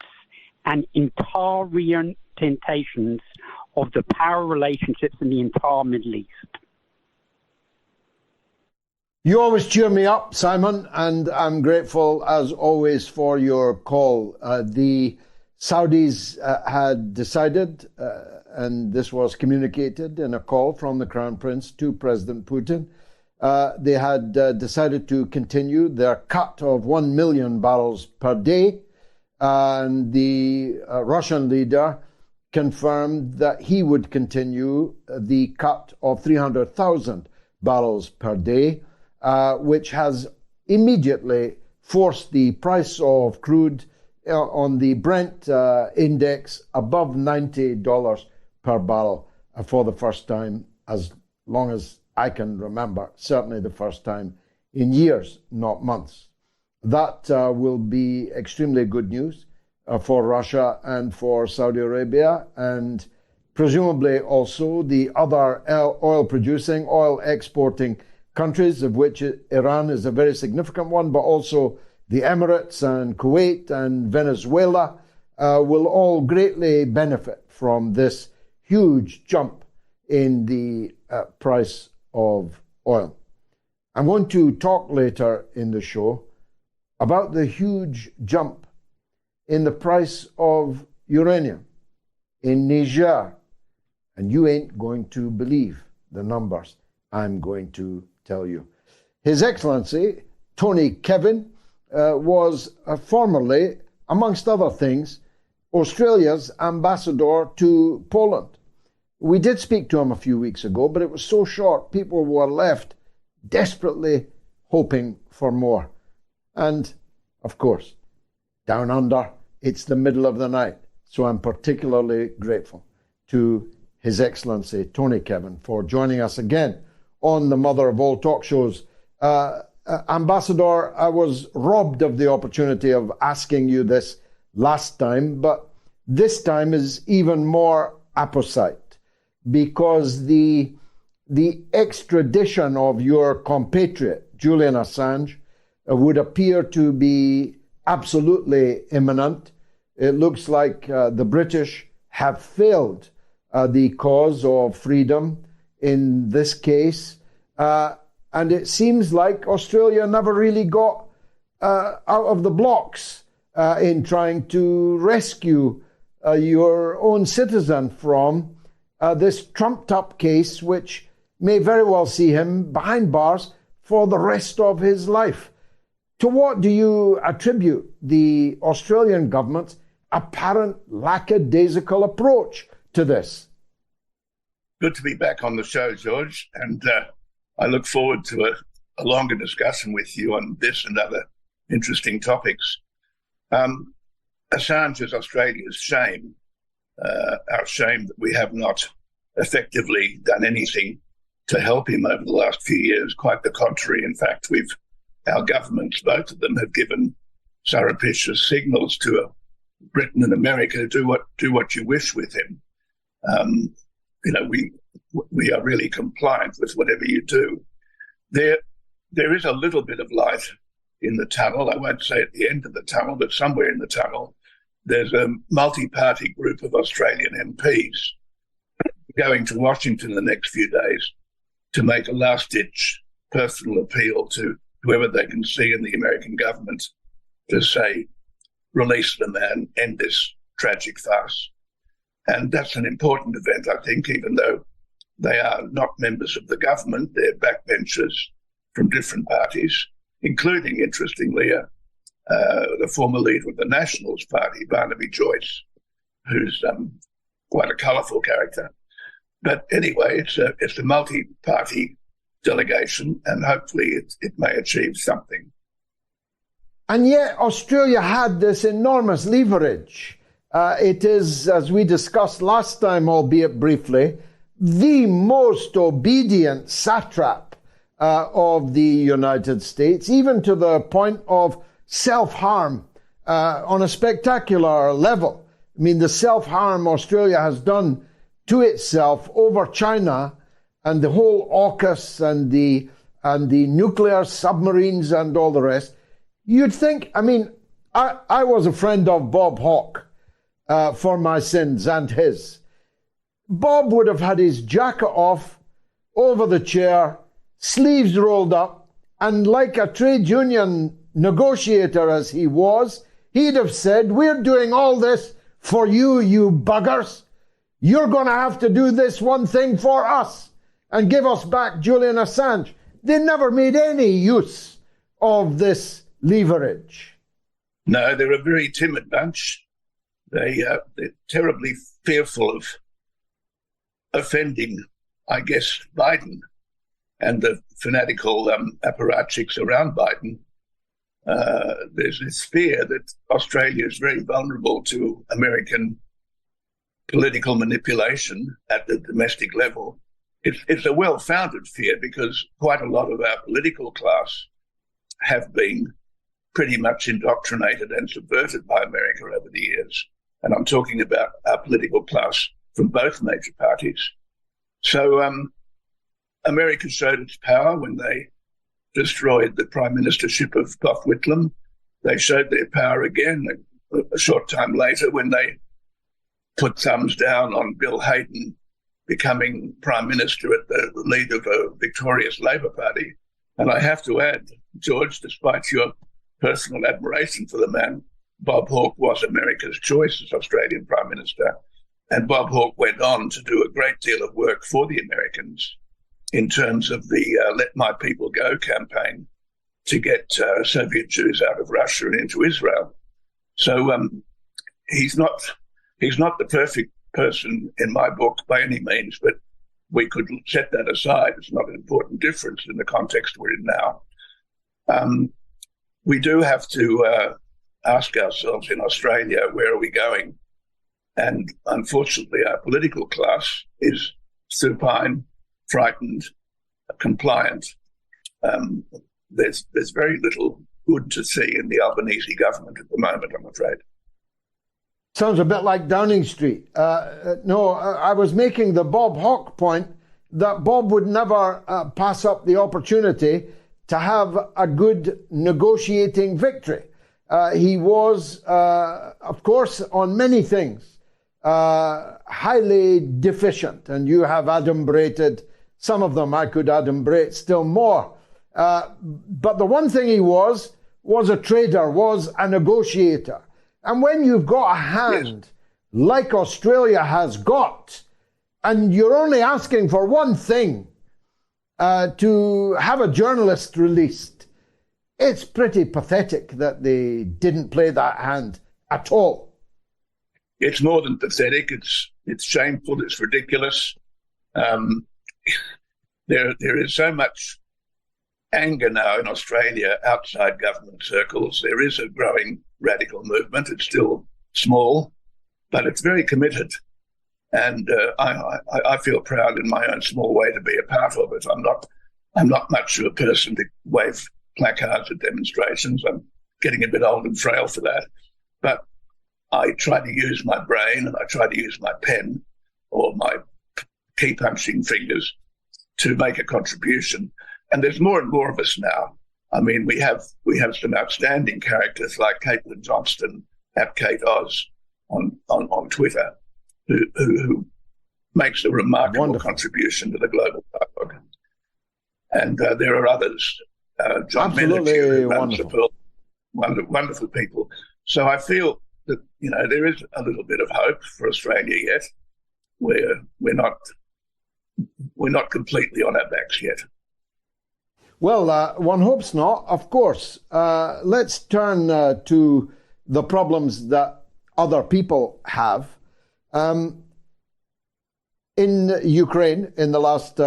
and entire reorientations of the power relationships in the entire Middle East. You always cheer me up, Simon, and I'm grateful, as always, for your call. The Saudis had decided, and this was communicated in a call from the Crown Prince to President Putin, they had decided to continue their cut of 1 million barrels per day, and the Russian leader confirmed that he would continue the cut of 300,000 barrels per day, which has immediately forced the price of crude on the Brent index above $90 per barrel for the first time, as long as I can remember, certainly the first time in years, not months. That will be extremely good news for Russia and for Saudi Arabia, and presumably also the other oil-producing, oil-exporting countries, of which Iran is a very significant one, but also the Emirates and Kuwait and Venezuela will all greatly benefit from this huge jump in the price of oil. I'm going to talk later in the show about the huge jump in the price of uranium in Niger. And you ain't going to believe the numbers I'm going to tell you. His Excellency, Tony Kevin, was formerly, amongst other things, Australia's ambassador to Poland. We did speak to him a few weeks ago, but it was so short, people were left desperately hoping for more. And, of course, down under, it's the middle of the night. So I'm particularly grateful to His Excellency Tony Kevin for joining us again on the mother of all talk shows. Ambassador, I was robbed of the opportunity of asking you this last time, but this time is even more apposite, because the extradition of your compatriot, Julian Assange, would appear to be absolutely imminent. It looks like the British have failed the cause of freedom in this case. And it seems like Australia never really got out of the blocks in trying to rescue your own citizen from this trumped-up case, which may very well see him behind bars for the rest of his life. To what do you attribute the Australian government's apparent lackadaisical approach to this? Good to be back on the show, George, and I look forward to a longer discussion with you on this and other interesting topics. Assange is Australia's shame, our shame that we have not effectively done anything to help him over the last few years. Quite the contrary. In fact, our governments, both of them, have given surreptitious signals to Britain and America, do what you wish with him. We are really compliant with whatever you do. There is a little bit of light in the tunnel. I won't say at the end of the tunnel, but somewhere in the tunnel, there's a multi-party group of Australian MPs going to Washington the next few days to make a last-ditch personal appeal to whoever they can see in the American government to say, release the man, end this tragic farce. And that's an important event, I think, even though they are not members of the government. They're backbenchers from different parties, including, interestingly, the former leader of the Nationals Party, Barnaby Joyce, who's quite a colourful character. But anyway, it's a multi-party delegation, and hopefully it may achieve something. And yet Australia had this enormous leverage. It is, as we discussed last time, albeit briefly, the most obedient satrap of the United States, even to the point of self-harm on a spectacular level. I mean, the self-harm Australia has done to itself over China and the whole AUKUS and the nuclear submarines and all the rest. You'd think, I mean, I was a friend of Bob Hawke for my sins and his. Bob would have had his jacket off, over the chair, sleeves rolled up, and like a trade union negotiator as he was, he'd have said, we're doing all this for you, you buggers. You're going to have to do this one thing for us and give us back Julian Assange. They never made any use of this leverage. No, they're a very timid bunch. They're terribly fearful of offending, I guess, Biden and the fanatical apparatchiks around Biden. There's this fear that Australia is very vulnerable to American political manipulation at the domestic level. It's a well-founded fear because quite a lot of our political class have been pretty much indoctrinated and subverted by America over the years. And I'm talking about our political class from both major parties. So America showed its power when they destroyed the prime ministership of Gough Whitlam. They showed their power again a short time later when they put thumbs down on Bill Hayden becoming prime minister at the lead of a victorious Labor Party. And I have to add, George, despite your personal admiration for the man, Bob Hawke was America's choice as Australian Prime Minister. And Bob Hawke went on to do a great deal of work for the Americans in terms of the Let My People Go campaign to get Soviet Jews out of Russia and into Israel. So he's not the perfect person in my book by any means, but we could set that aside. It's not an important difference in the context we're in now. We do have to ask ourselves in Australia, where are we going? And unfortunately, our political class is supine, frightened, compliant. There's very little good to see in the Albanese government at the moment, I'm afraid. Sounds a bit like Downing Street. No, I was making the Bob Hawke point that Bob would never pass up the opportunity to have a good negotiating victory. He was, of course, on many things, highly deficient, and you have adumbrated some of them. I could adumbrate still more. But the one thing he was a trader, was a negotiator. And when you've got a hand like Australia has got, and you're only asking for one thing, to have a journalist released, it's pretty pathetic that they didn't play that hand at all. It's more than pathetic. It's shameful. It's ridiculous. There is so much anger now in Australia outside government circles. There is a growing radical movement. It's still small, but it's very committed. And I feel proud in my own small way to be a part of it. I'm not much of a person to wave placards at demonstrations. I'm getting a bit old and frail for that. But I try to use my brain, and I try to use my pen or my key punching fingers to make a contribution. And there's more and more of us now. I mean, we have some outstanding characters like Caitlin Johnston at Kate Oz on Twitter, who makes a remarkable contribution to the global dialogue. And there are others. John Menachie, who runs the Pearl, wonderful people. So I feel that, there is a little bit of hope for Australia yet. We're not completely on our backs yet. Well, one hopes not, of course. Let's turn to the problems that other people have. In Ukraine, in the last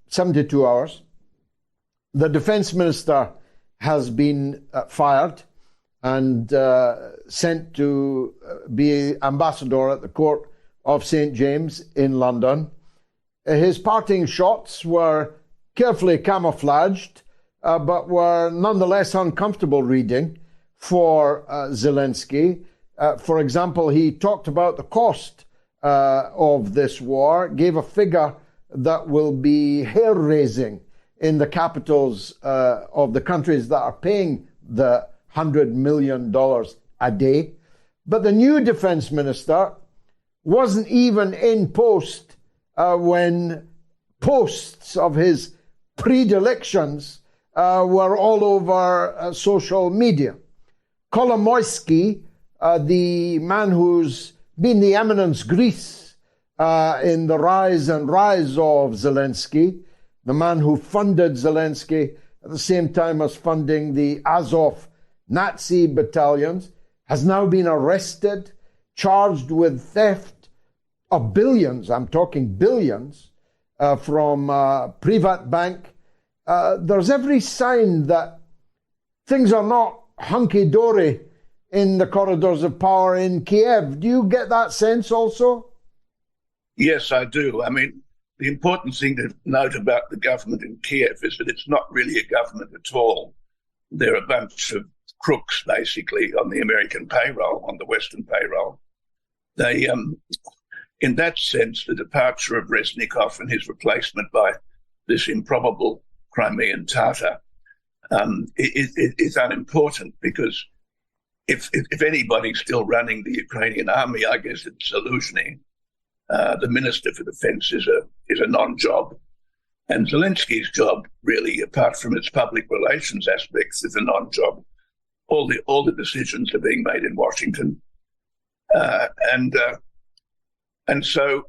72 hours, the defense minister has been fired and sent to be ambassador at the court of St. James in London. His parting shots were carefully camouflaged, but were nonetheless uncomfortable reading for Zelensky. For example, he talked about the cost of this war, gave a figure that will be hair-raising in the capitals of the countries that are paying the $100 million a day. But the new defense minister wasn't even in post when posts of his predilections were all over social media. Kolomoisky, the man who's been the eminence grise in the rise of Zelensky, the man who funded Zelensky at the same time as funding the Azov Nazi battalions, has now been arrested, charged with theft of billions, I'm talking billions, from Privat Bank. There's every sign that things are not hunky-dory in the corridors of power in Kiev. Do you get that sense also? Yes, I do. I mean, the important thing to note about the government in Kiev is that it's not really a government at all. They're a bunch of crooks, basically, on the American payroll, on the Western payroll. They, in that sense, the departure of Reznikov and his replacement by this improbable Crimean Tatar is unimportant, because if anybody's still running the Ukrainian army, I guess it's Zaluzhny. The Minister for Defense is a non-job. And Zelensky's job, really, apart from its public relations aspects, is a non-job. All the decisions are being made in Washington. And so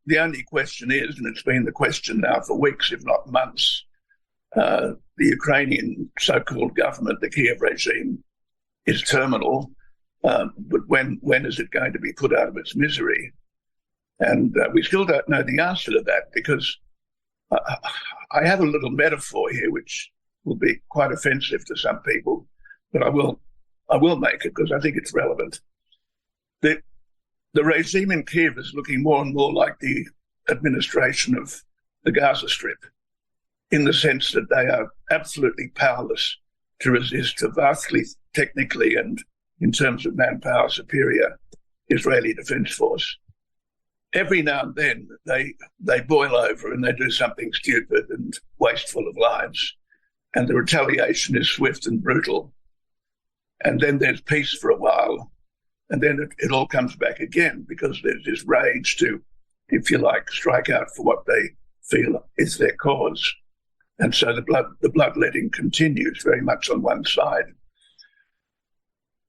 the only question is, and it's been the question now for weeks, if not months, the Ukrainian so-called government, the Kiev regime, is terminal. But when is it going to be put out of its misery? And we still don't know the answer to that, because I have a little metaphor here which will be quite offensive to some people, but I will make it because I think it's relevant. The regime in Kiev is looking more and more like the administration of the Gaza Strip, in the sense that they are absolutely powerless to resist a vastly technically and in terms of manpower superior Israeli defense force. Every now and then they boil over and they do something stupid and wasteful of lives, and the retaliation is swift and brutal. and then there's peace for a while, and then it all comes back again because there's this rage to, if you like, strike out for what they feel is their cause. And so the bloodletting continues very much on one side.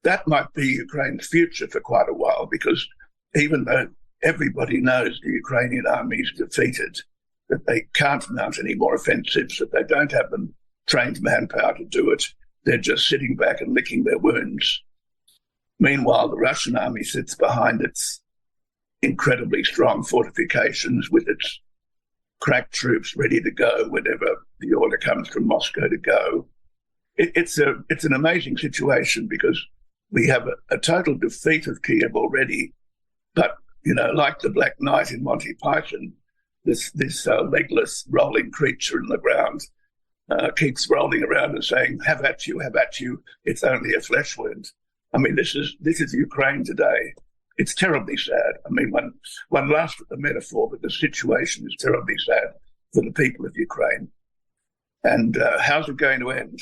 That might be Ukraine's future for quite a while, because even though everybody knows the Ukrainian army is defeated, that they can't mount any more offensives, that they don't have the trained manpower to do it, they're just sitting back and licking their wounds. Meanwhile, the Russian army sits behind its incredibly strong fortifications with its crack troops ready to go whenever the order comes from Moscow to go. It's an amazing situation because we have a total defeat of Kiev already, but, you know, like the Black Knight in Monty Python, this legless rolling creature in the ground keeps rolling around and saying, have at you, it's only a flesh wound. I mean, this is Ukraine today. It's terribly sad. I mean, one laughs at the metaphor, but the situation is terribly sad for the people of Ukraine. And how's it going to end?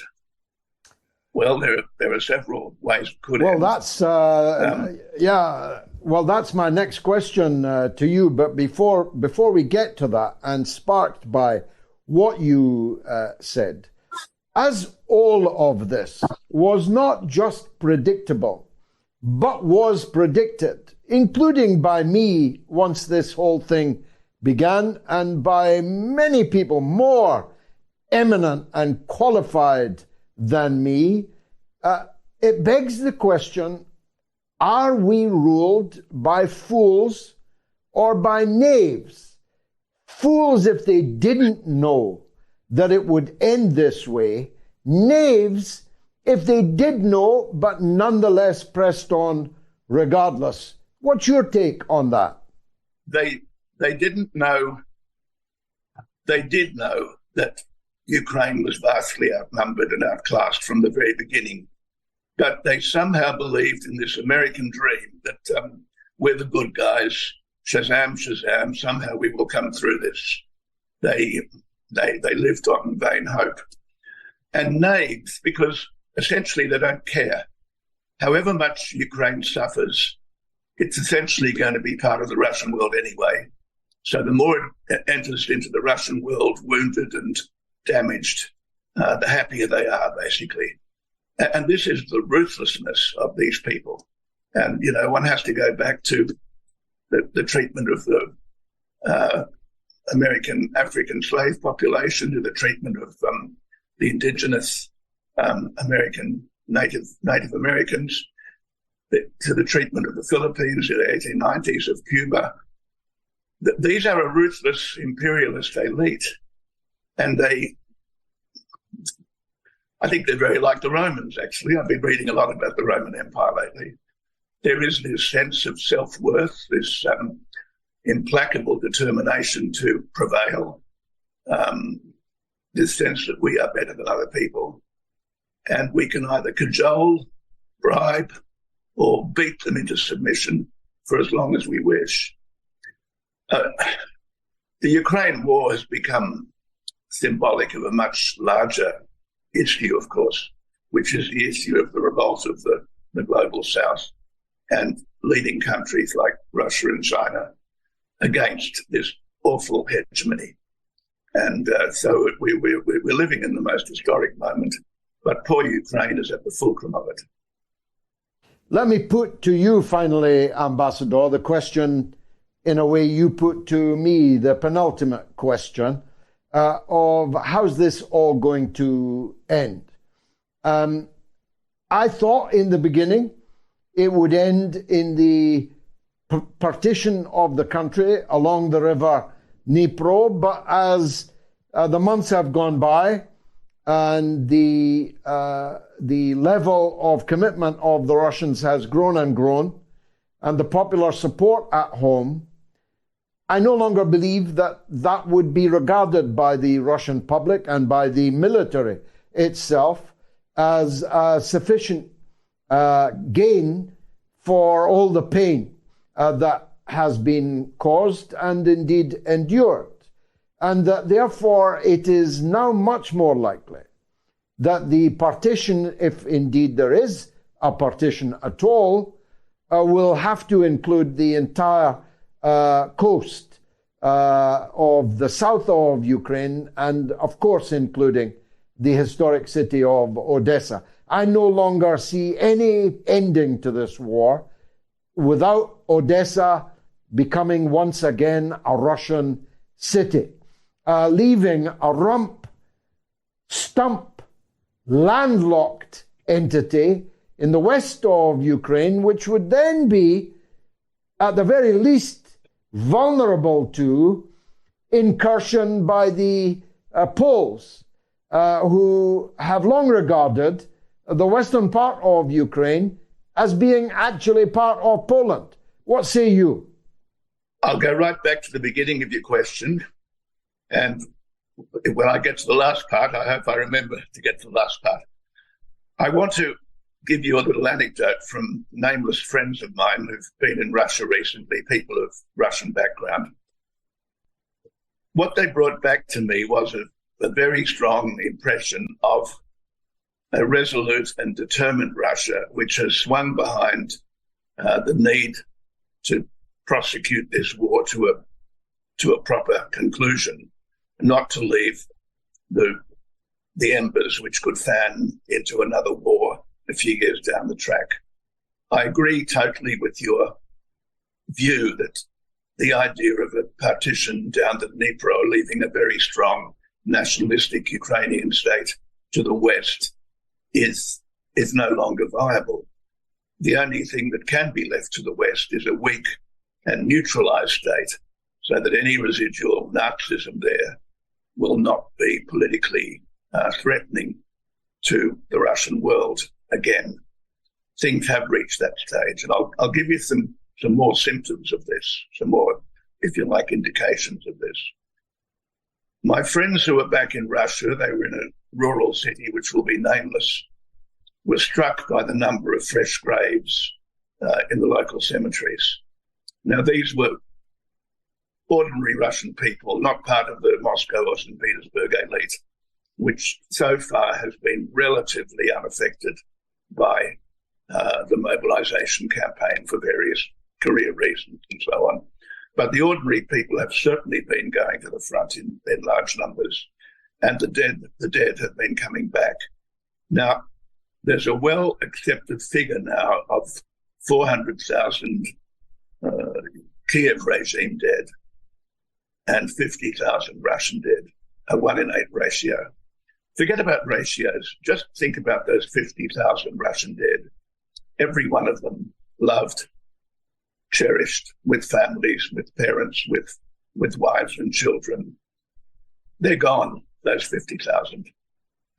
Well, there are several ways it could end. Well, that's my next question to you. But before we get to that, and sparked by what you said, as all of this was not just predictable, but was predicted, including by me once this whole thing began, and by many people more eminent and qualified than me, it begs the question, are we ruled by fools or by knaves? Fools if they didn't know that it would end this way, knaves if they did know but nonetheless pressed on regardless. What's your take on that? They didn't know. They did know that Ukraine was vastly outnumbered and outclassed from the very beginning. But they somehow believed in this American dream that we're the good guys, Shazam, Shazam, somehow we will come through this. They lived on vain hope. And knaves, because essentially they don't care. However much Ukraine suffers, it's essentially going to be part of the Russian world anyway. So the more it enters into the Russian world wounded and damaged, the happier they are, basically. And this is the ruthlessness of these people. And, you know, one has to go back to the treatment of the American African slave population, to the treatment of the indigenous American Native Americans, to the treatment of the Philippines in the 1890s, of Cuba. These are a ruthless imperialist elite, and I think they're very like the Romans, actually. I've been reading a lot about the Roman Empire lately. There is this sense of self-worth, this implacable determination to prevail, this sense that we are better than other people. And we can either cajole, bribe, or beat them into submission for as long as we wish. The Ukraine war has become symbolic of a much larger issue, of course, which is the issue of the revolt of the global south and leading countries like Russia and China against this awful hegemony. And so we're living in the most historic moment, but poor Ukraine is at the fulcrum of it. Let me put to you, finally, Ambassador, the question in a way you put to me, the penultimate question of how's this all going to end? I thought in the beginning it would end in the partition of the country along the river Dnipro, but as the months have gone by and the level of commitment of the Russians has grown and grown, and the popular support at home, I no longer believe that that would be regarded by the Russian public and by the military itself as a sufficient gain for all the pain that has been caused and indeed endured. And that therefore it is now much more likely that the partition, if indeed there is a partition at all, will have to include the entire coast of the south of Ukraine, and of course including the historic city of Odessa. I no longer see any ending to this war without Odessa becoming once again a Russian city, leaving a stump, landlocked entity in the west of Ukraine, which would then be, at the very least, vulnerable to incursion by the Poles, who have long regarded the western part of Ukraine as being actually part of Poland. What say you? I'll go right back to the beginning of your question. And when I get to the last part, I hope I remember to get to the last part. I want to give you a little anecdote from nameless friends of mine who've been in Russia recently, people of Russian background. What they brought back to me was a very strong impression of a resolute and determined Russia, which has swung behind the need to prosecute this war to a proper conclusion, not to leave the embers which could fan into another war a few years down the track. I agree totally with your view that the idea of a partition down the Dnipro, leaving a very strong nationalistic Ukrainian state to the west, is no longer viable. The only thing that can be left to the west is a weak and neutralized state, so that any residual Nazism there will not be politically threatening to the Russian world again. Things have reached that stage, and I'll give you some more symptoms of this, some more, if you like, indications of this. My friends who were back in Russia, they were in a rural city which will be nameless, were struck by the number of fresh graves in the local cemeteries. Now, these were ordinary Russian people, not part of the Moscow or St. Petersburg elite, which so far has been relatively unaffected by the mobilization campaign for various career reasons and so on. But the ordinary people have certainly been going to the front in large numbers, and the dead have been coming back. Now, there's a well-accepted figure now of 400,000 Kiev regime dead and 50,000 Russian dead, a 1-in-8 ratio. Forget about ratios. Just think about those 50,000 Russian dead. Every one of them loved, cherished, with families, with parents, with wives and children. They're gone, those 50,000.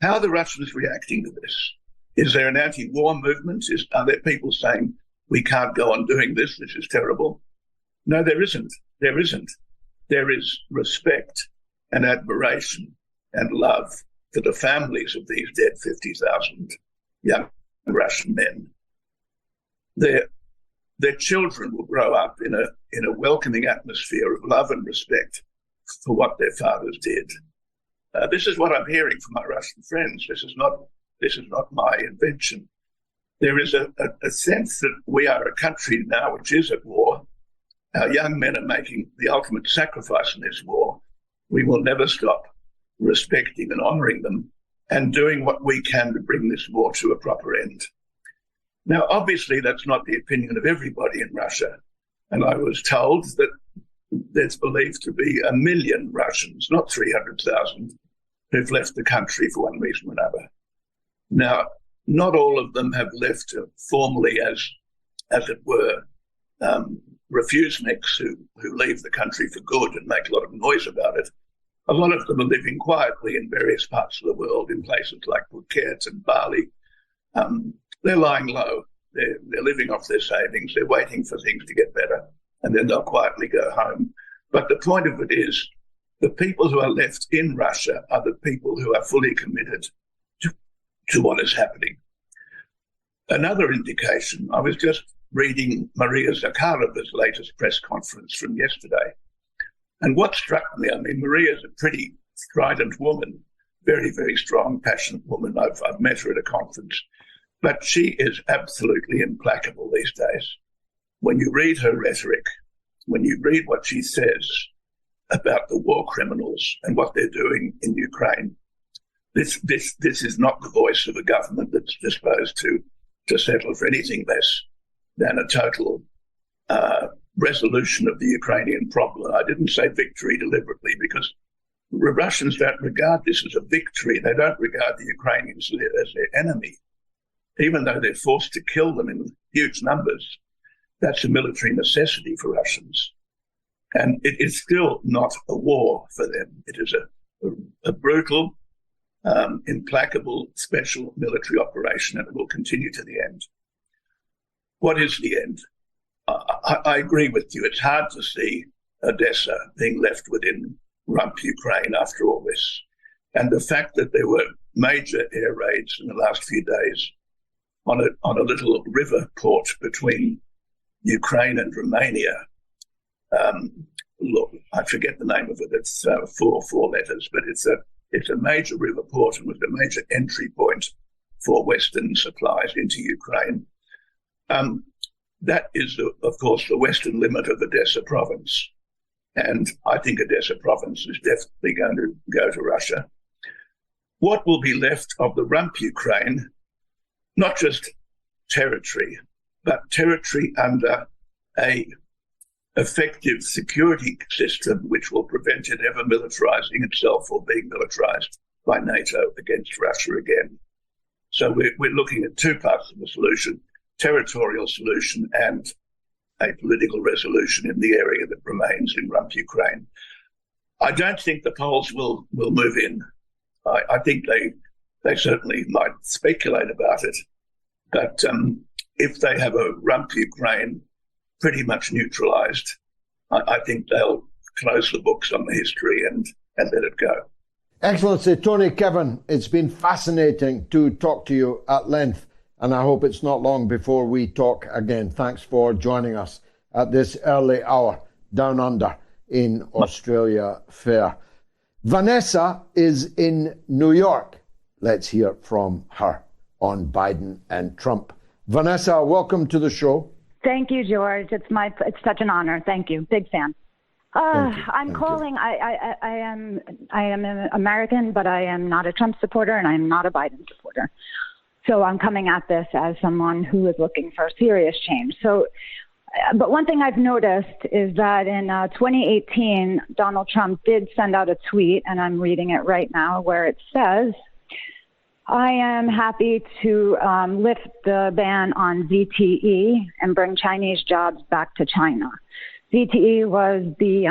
How are the Russians reacting to this? Is there an anti-war movement? Are there people saying, we can't go on doing this, this is terrible? No, there isn't. There isn't. There is respect and admiration and love for the families of these dead 50,000 young Russian men. Their children will grow up in a welcoming atmosphere of love and respect for what their fathers did. This is what I'm hearing from my Russian friends. This is not my invention. There is a sense that we are a country now which is at war. Our young men are making the ultimate sacrifice in this war. We will never stop respecting and honouring them and doing what we can to bring this war to a proper end. Now, obviously, that's not the opinion of everybody in Russia. And I was told that there's believed to be 1 million Russians, not 300,000, who've left the country for one reason or another. Now, not all of them have left formally as it were, refuseniks who leave the country for good and make a lot of noise about it. A lot of them are living quietly in various parts of the world, in places like Phuket and Bali. They're lying low. They're living off their savings. They're waiting for things to get better, and then they'll quietly go home. But the point of it is, the people who are left in Russia are the people who are fully committed to what is happening. Another indication, I was just reading Maria Zakharova's latest press conference from yesterday. And what struck me, I mean, Maria's a pretty strident woman, very, very strong, passionate woman. I've met her at a conference. But she is absolutely implacable these days. When you read her rhetoric, when you read what she says about the war criminals and what they're doing in Ukraine, this is not the voice of a government that's disposed to settle for anything less than a total resolution of the Ukrainian problem. I didn't say victory deliberately because the Russians don't regard this as a victory. They don't regard the Ukrainians as their enemy. Even though they're forced to kill them in huge numbers, that's a military necessity for Russians. And it is still not a war for them. It is a brutal, implacable special military operation, and it will continue to the end. What is the end? I agree with you. It's hard to see Odessa being left within rump Ukraine after all this. And the fact that there were major air raids in the last few days on a little river port between Ukraine and Romania. Look, I forget the name of it. It's four letters, but it's a major river port and was a major entry point for Western supplies into Ukraine. That is, of course, the western limit of Odessa province. And I think Odessa province is definitely going to go to Russia. What will be left of the rump Ukraine? Not just territory, but territory under a effective security system which will prevent it ever militarizing itself or being militarized by NATO against Russia again. So we're looking at two parts of the solution, territorial solution and a political resolution in the area that remains in rump Ukraine. I don't think the Poles will move in. I think they certainly might speculate about it, but if they have a rump Ukraine pretty much neutralized, I think they'll close the books on the history and let it go. Excellency Tony Kevin, it's been fascinating to talk to you at length, and I hope it's not long before we talk again. Thanks for joining us at this early hour down under in Australia Fair. Vanessa is in New York. Let's hear from her on Biden and Trump. Vanessa, welcome to the show. Thank you, George. It's such an honor. Thank you. Big fan. I'm calling. I am an American, but I am not a Trump supporter and I am not a Biden supporter. So I'm coming at this as someone who is looking for serious change. So, but one thing I've noticed is that in 2018, Donald Trump did send out a tweet, and I'm reading it right now, where it says, I am happy to lift the ban on ZTE and bring Chinese jobs back to China. ZTE was the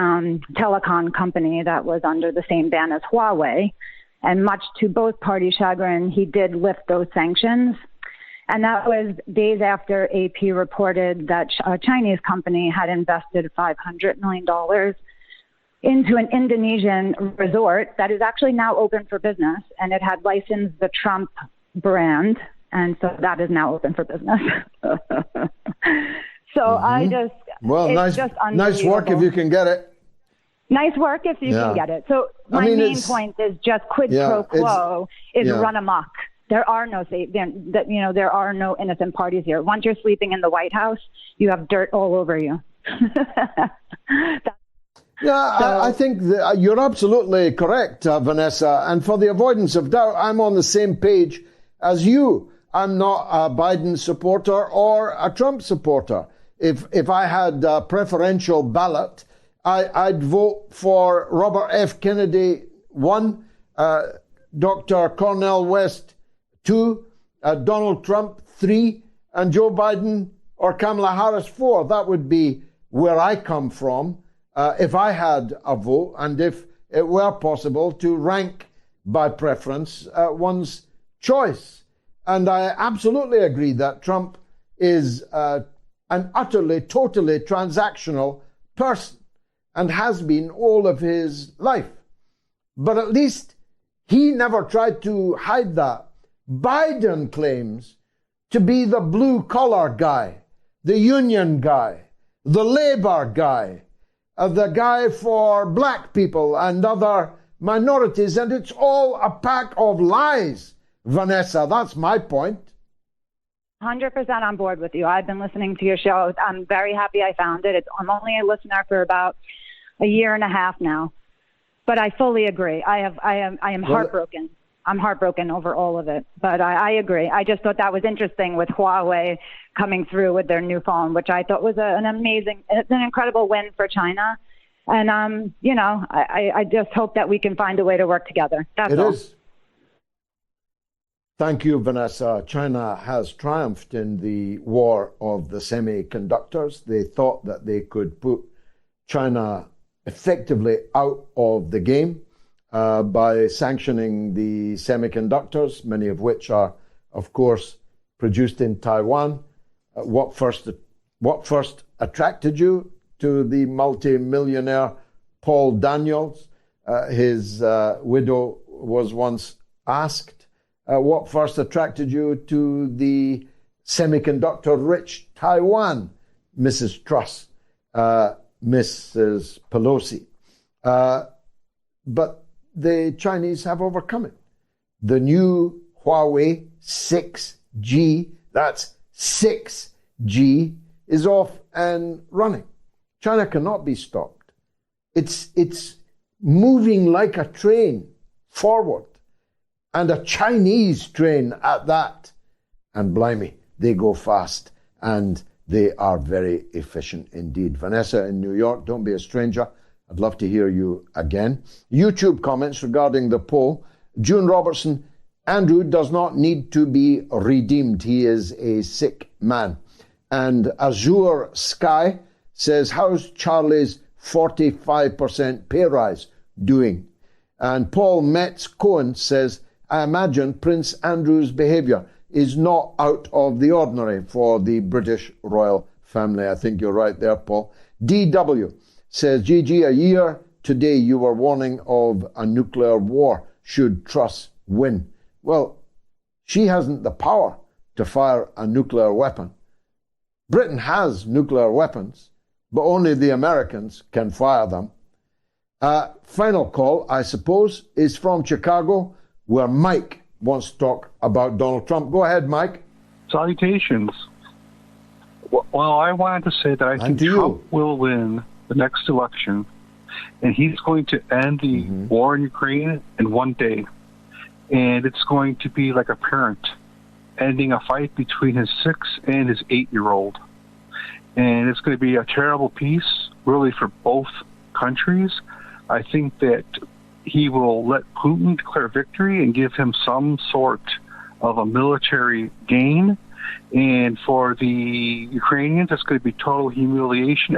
telecom company that was under the same ban as Huawei. And much to both parties' chagrin, he did lift those sanctions. And that was days after AP reported that a Chinese company had invested $500 million into an Indonesian resort that is actually now open for business, and it had licensed the Trump brand, and so that is now open for business. I just, nice work if you can get it. Nice work if you can get it. So my main point is just quid pro quo is run amok. There are no there are no innocent parties here. Once you're sleeping in the White House, you have dirt all over you. I think you're absolutely correct, Vanessa. And for the avoidance of doubt, I'm on the same page as you. I'm not a Biden supporter or a Trump supporter. If I had a preferential ballot, I'd vote for Robert F. Kennedy 1, Dr. Cornel West 2, Donald Trump 3, and Joe Biden or Kamala Harris 4. That would be where I come from. If I had a vote, and if it were possible to rank by preference one's choice. And I absolutely agree that Trump is an utterly, totally transactional person and has been all of his life. But at least he never tried to hide that. Biden claims to be the blue-collar guy, the union guy, the labor guy, the guy for black people and other minorities, and it's all a pack of lies, Vanessa. That's my point. 100% on board with you. I've been listening to your show. I'm very happy I found it. I'm only a listener for about a year and a half now, but I fully agree. I am heartbroken. I'm heartbroken over all of it, but I agree. I just thought that was interesting with Huawei coming through with their new phone, which I thought was it's an incredible win for China. And, I just hope that we can find a way to work together. That's all. It is. Thank you, Vanessa. China has triumphed in the war of the semiconductors. They thought that they could put China effectively out of the game by sanctioning the semiconductors, many of which are, of course, produced in Taiwan. What first attracted you to the multi-millionaire Paul Daniels? His widow was once asked. What first attracted you to the semiconductor-rich Taiwan, Mrs. Truss, Mrs. Pelosi? But the Chinese have overcome it. The new Huawei 6G, that's 6G, is off and running. China cannot be stopped. It's moving like a train forward. And a Chinese train at that. And blimey, they go fast and they are very efficient indeed. Vanessa in New York, don't be a stranger. I'd love to hear you again. YouTube comments regarding the poll. June Robertson, Andrew does not need to be redeemed. He is a sick man. And Azure Sky says, how's Charlie's 45% pay rise doing? And Paul Metz-Cohen says, I imagine Prince Andrew's behaviour is not out of the ordinary for the British royal family. I think you're right there, Paul. DW says, Gigi, a year today you were warning of a nuclear war should Truss win. Well, she hasn't the power to fire a nuclear weapon. Britain has nuclear weapons, but only the Americans can fire them. Final call, I suppose, is from Chicago, where Mike wants to talk about Donald Trump. Go ahead, Mike. Salutations. Well, I wanted to say that I think Trump will win the next election, and he's going to end the war in Ukraine in one day. And it's going to be like a parent ending a fight between his 6 and his 8-year-old. And it's going to be a terrible peace, really, for both countries. I think that he will let Putin declare victory and give him some sort of a military gain. And for the Ukrainians, it's going to be total humiliation.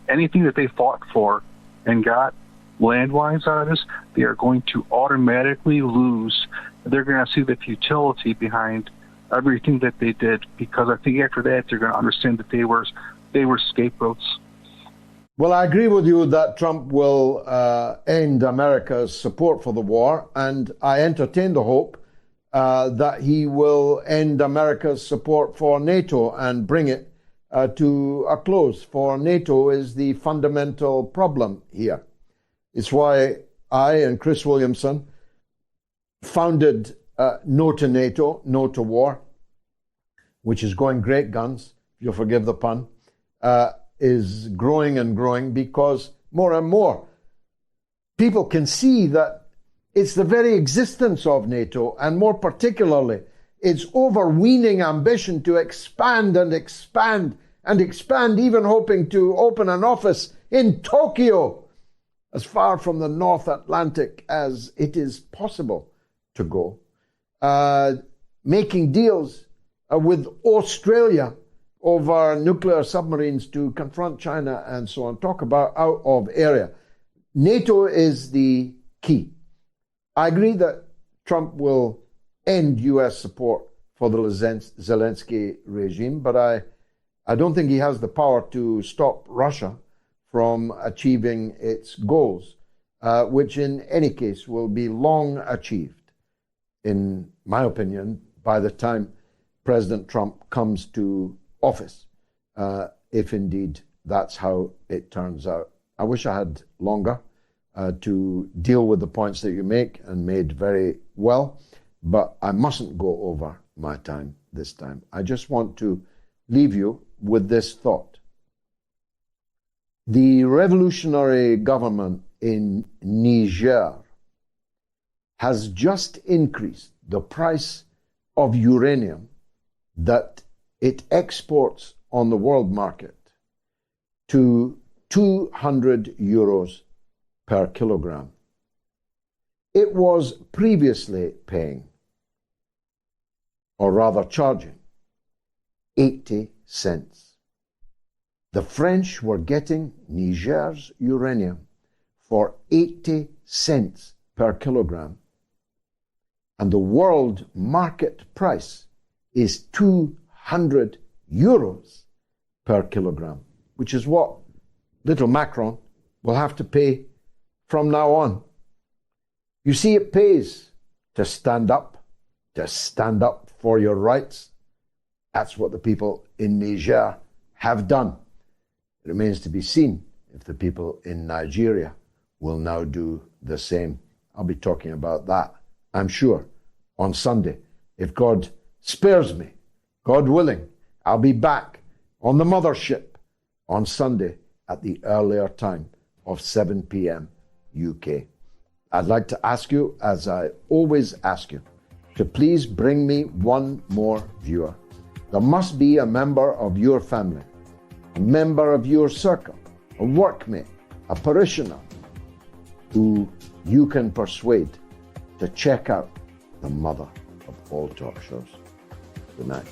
Anything that they fought for and got land-wise out of this, they are going to automatically lose. They're going to see the futility behind everything that they did, because I think after that they're going to understand that they were scapegoats. Well, I agree with you that Trump will end America's support for the war, and I entertain the hope that he will end America's support for NATO and bring it to a close, for NATO is the fundamental problem here. It's why I and Chris Williamson founded No to NATO, No to War, which is going great guns, if you'll forgive the pun, is growing and growing because more and more people can see that it's the very existence of NATO, and more particularly its overweening ambition to expand and expand and expand, even hoping to open an office in Tokyo, as far from the North Atlantic as it is possible to go, making deals with Australia over nuclear submarines to confront China and so on. Talk about out of area. NATO is the key. I agree that Trump will end U.S. support for the Zelensky regime, but I don't think he has the power to stop Russia from achieving its goals, which in any case will be long achieved, in my opinion, by the time President Trump comes to office, if indeed that's how it turns out. I wish I had longer to deal with the points that you make, and made very well, but I mustn't go over my time this time. I just want to leave you with this thought. The revolutionary government in Niger has just increased the price of uranium that it exports on the world market to 200 euros per kilogram. It was previously paying, or rather charging, 80 cents. The French were getting Niger's uranium for 80 cents per kilogram, and the world market price is 200 euros per kilogram, which is what little Macron will have to pay from now on. You see, it pays to stand up for your rights. That's what the people in Niger have done. It remains to be seen if the people in Nigeria will now do the same. I'll be talking about that, I'm sure, on Sunday. If God spares me, God willing, I'll be back on the mothership on Sunday at the earlier time of 7 p.m. UK. I'd like to ask you, as I always ask you, to please bring me one more viewer. There must be a member of your family, a member of your circle, a workmate, a parishioner, who you can persuade to check out the mother of all talk shows. Good night.